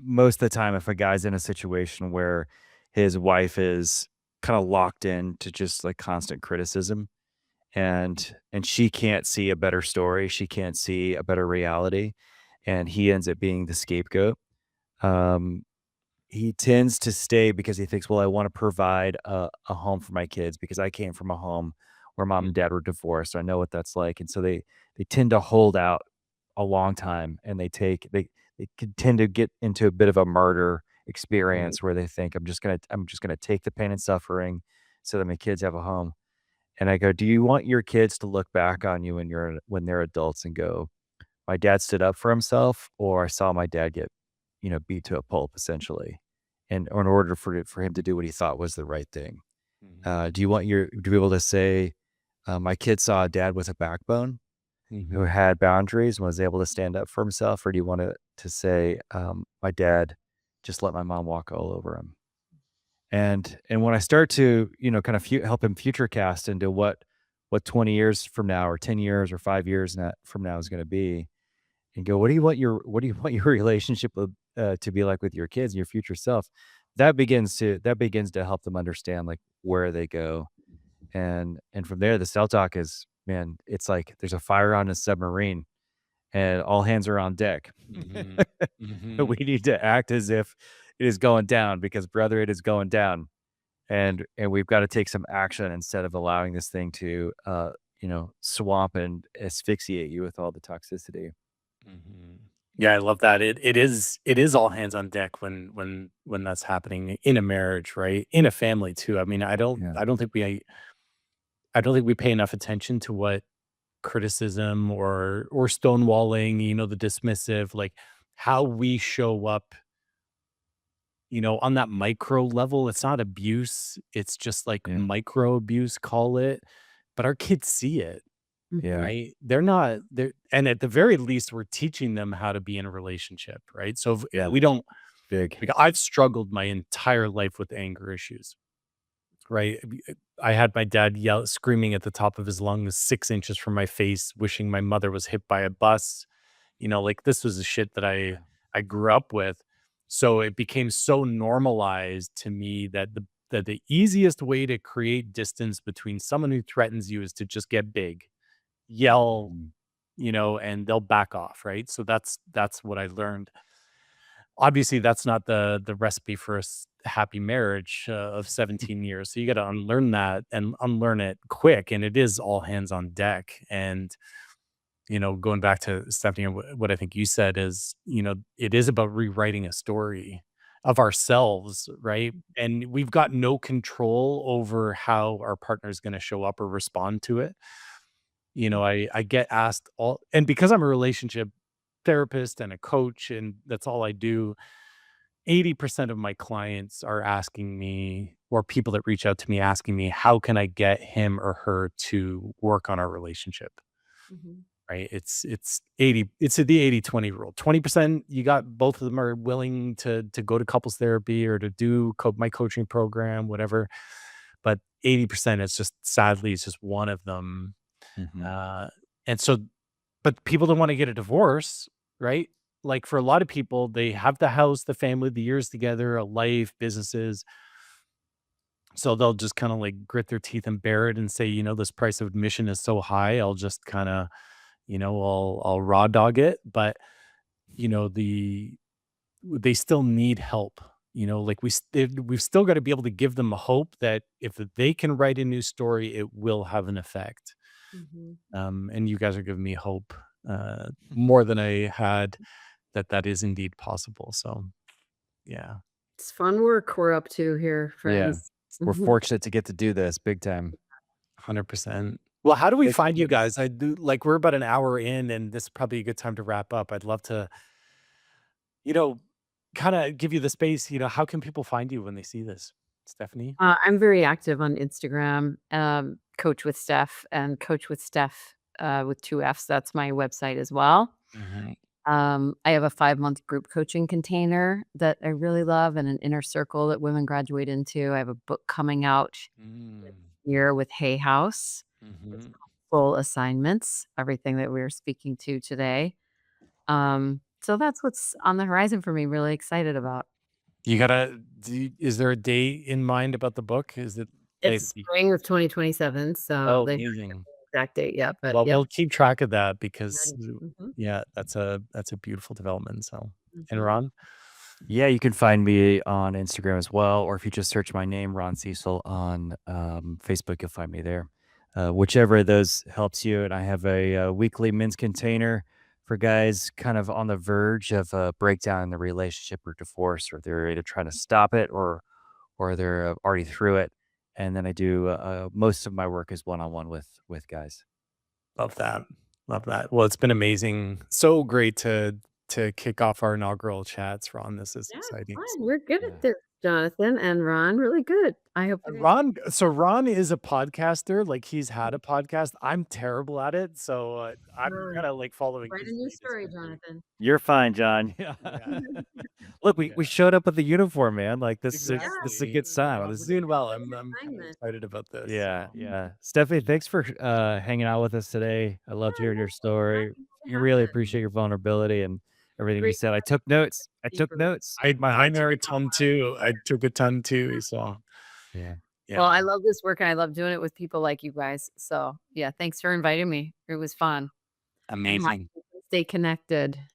S3: most of the time, if a guy's in a situation where his wife is kind of locked in to just like constant criticism, and she can't see a better story, she can't see a better reality, and he ends up being the scapegoat. Um, he tends to stay because he thinks, "Well, I wanna provide a home for my kids because I came from a home where mom and dad were divorced, so I know what that's like," and so they tend to hold out a long time, and they can tend to get into a bit of a martyr
S1: Mhm,
S3: experience where they think, I'm just gonna take the pain and suffering so that my kids have a home," and I go, "Do you want your kids to look back on you when they're adults and go, 'My dad stood up for himself,' or 'I saw my dad get, beat to a pulp,' essentially, and or in order for him to do what he thought was the right thing?"
S1: mhm,
S3: Do you want your to be able to say, "My kid saw a dad with a backbone who
S1: mhm,
S3: had boundaries and was able to stand up for himself," or do you want it to say, "My dad just let my mom walk all over him?" And when I start to, kind of help him future cast into what 20 years from now or 10 years or 5 years from now is gonna be, and go, what do you want your relationship with, to be like with your kids and your future self? That begins to help them understand, like, where they go, and from there, the self-talk is, man, it's like there's a fire on a submarine, and all hands are on deck.
S1: mhm,
S3: We
S1: mhm.
S3: need to act as if it is going down because, brother, it is going down, and we've gotta take some action instead of allowing this thing to, swamp and asphyxiate you with all the toxicity.
S1: Mhm. Yeah, I love that. It is all hands on deck when that's happening in a marriage, right? In a family too. I mean,
S3: Yeah,
S1: I don't think we pay enough attention to what criticism or stonewalling, the dismissive, like how we show up, on that micro level. It's not abuse. It's just like
S3: yeah,
S1: micro abuse, call it. But our kids see it.
S3: yeah,
S2: Mhm.
S1: Right? They're not they're and at the very least, we're teaching them how to be in a relationship, right? So if
S3: yeah,
S1: we don't
S3: big.
S1: like, I've struggled my entire life with anger issues, right? I had my dad screaming at the top of his lungs 6 inches from my face, wishing my mother was hit by a bus. Like, this was the shit that I
S3: Yeah,
S1: I grew up with. So it became so normalized to me that the easiest way to create distance between someone who threatens you is to just get big, yell,
S3: mhm,
S1: and they'll back off, right? So that's what I learned. Obviously, that's not the recipe for happy marriage of 17 years. So you got to unlearn that and unlearn it quick. And it is all hands on deck. And going back to Stephanie, and what I think you said is, it is about rewriting a story of ourselves, right? And we've got no control over how our partner is going to show up or respond to it. I get asked all, and because I'm a relationship therapist and a coach, and that's all I do, 80% of my clients are asking me, or people that reach out to me asking me, how can I get him or her to work on our relationship?
S2: Mhm.
S1: Right? It's the 80/20 rule. 20%, you got both of them are willing to go to couples therapy or to do my coaching program, whatever. But 80% is just, sadly, it's just one of them.
S3: mhm,
S1: Uh, and so, but people don't want to get a divorce, right? Like, for a lot of people, they have the house, the family, the years together, a life, businesses. So they'll just kind of like grit their teeth and bear it and say, this price of admission is so high. I'll just kind of, I'll raw dog it. But, the they still need help. Like, we've still got to be able to give them a hope that if they can write a new story, it will have an effect.
S2: Mhm.
S1: And you guys are giving me hope, more than I had, that is indeed possible. So, yeah,
S2: It's fun work we're up to here,
S3: yeah.
S2: friends.
S3: We're
S2: Mhm.
S3: fortunate to get to do this big time.
S1: 100%. Well, how do we
S3: It
S1: find you guys? I do like, we're about an hour in, and this is probably a good time to wrap up. I'd love to, you know, kind of give you the space. How can people find you when they see this, Stephanie?
S2: I'm very active on Instagram, Coach with Steph and Coach with Steph, with 2 Fs. That's my website as well.
S1: Mhm.
S2: I have a 5-month group coaching container that I really love and an inner circle that women graduate into. I have a book coming out
S1: Mm.
S2: here with Hay House. It's
S1: Mhm.
S2: called Full Assignments, everything that we are speaking to today. So that's what's on the horizon for me, really excited about.
S1: You gotta is there a date in mind about the book? Is it like
S2: It's spring of 2027, so
S1: oh,
S2: they haven't
S1: amazing.
S2: given the exact date yet, but
S1: Well,
S2: yep.
S1: we'll keep track of that because,
S2: Ready. Mhm,
S1: yeah, that's a beautiful development, so and
S2: mhm.
S1: Ron?
S3: Yeah, you can find me on Instagram as well, or if you just search my name, Ron Cecil, on Facebook, you'll find me there. Whichever of those helps you. And I have a, weekly men's container for guys kind of on the verge of a breakdown in the relationship or divorce, or they're either trying to stop it or they're already through it. And then I do most of my work is one on one with guys.
S1: Love that. Love that. Well, it's been amazing. So great to kick off our inaugural chats, Ron. This is
S2: Yeah, it's
S1: exciting.
S2: fun. We're good
S3: Yeah.
S2: at this, Jonathan and Ron, really good. I hope you guys
S1: Ron is a podcaster, like, he's had a podcast. I'm terrible at it, so, I'm
S2: Ron,
S1: kinda, like, following
S2: write a
S1: his
S2: new
S1: lead
S2: story,
S1: essentially.
S2: Jonathan.
S3: You're fine, John. Yeah.
S1: Yeah,
S3: Look, we
S1: yeah,
S3: showed up with the uniform, man. Like
S2: Yeah,
S3: this is a
S1: exactly.
S3: good sign.
S1: Ron's
S3: This is
S1: doing well.
S2: good
S1: I'm kinda
S2: assignment.
S1: excited about this,
S3: Yeah,
S1: so
S3: yeah. Stephanie, thanks for hanging out with us today. I
S2: Yeah,
S3: loved hearing your
S2: no,
S3: story.
S2: thanks for
S3: You really
S2: having us.
S3: appreciate your vulnerability and everything you
S2: Great
S3: said. I took notes. I took
S2: deeper.
S3: notes.
S1: I know a ton too. I took a ton too, so
S3: Yeah.
S1: yeah,
S2: Well, I love this work and I love doing it with people like you guys. So, yeah, thanks for inviting me. It was fun. And
S1: amazing.
S2: stay connected.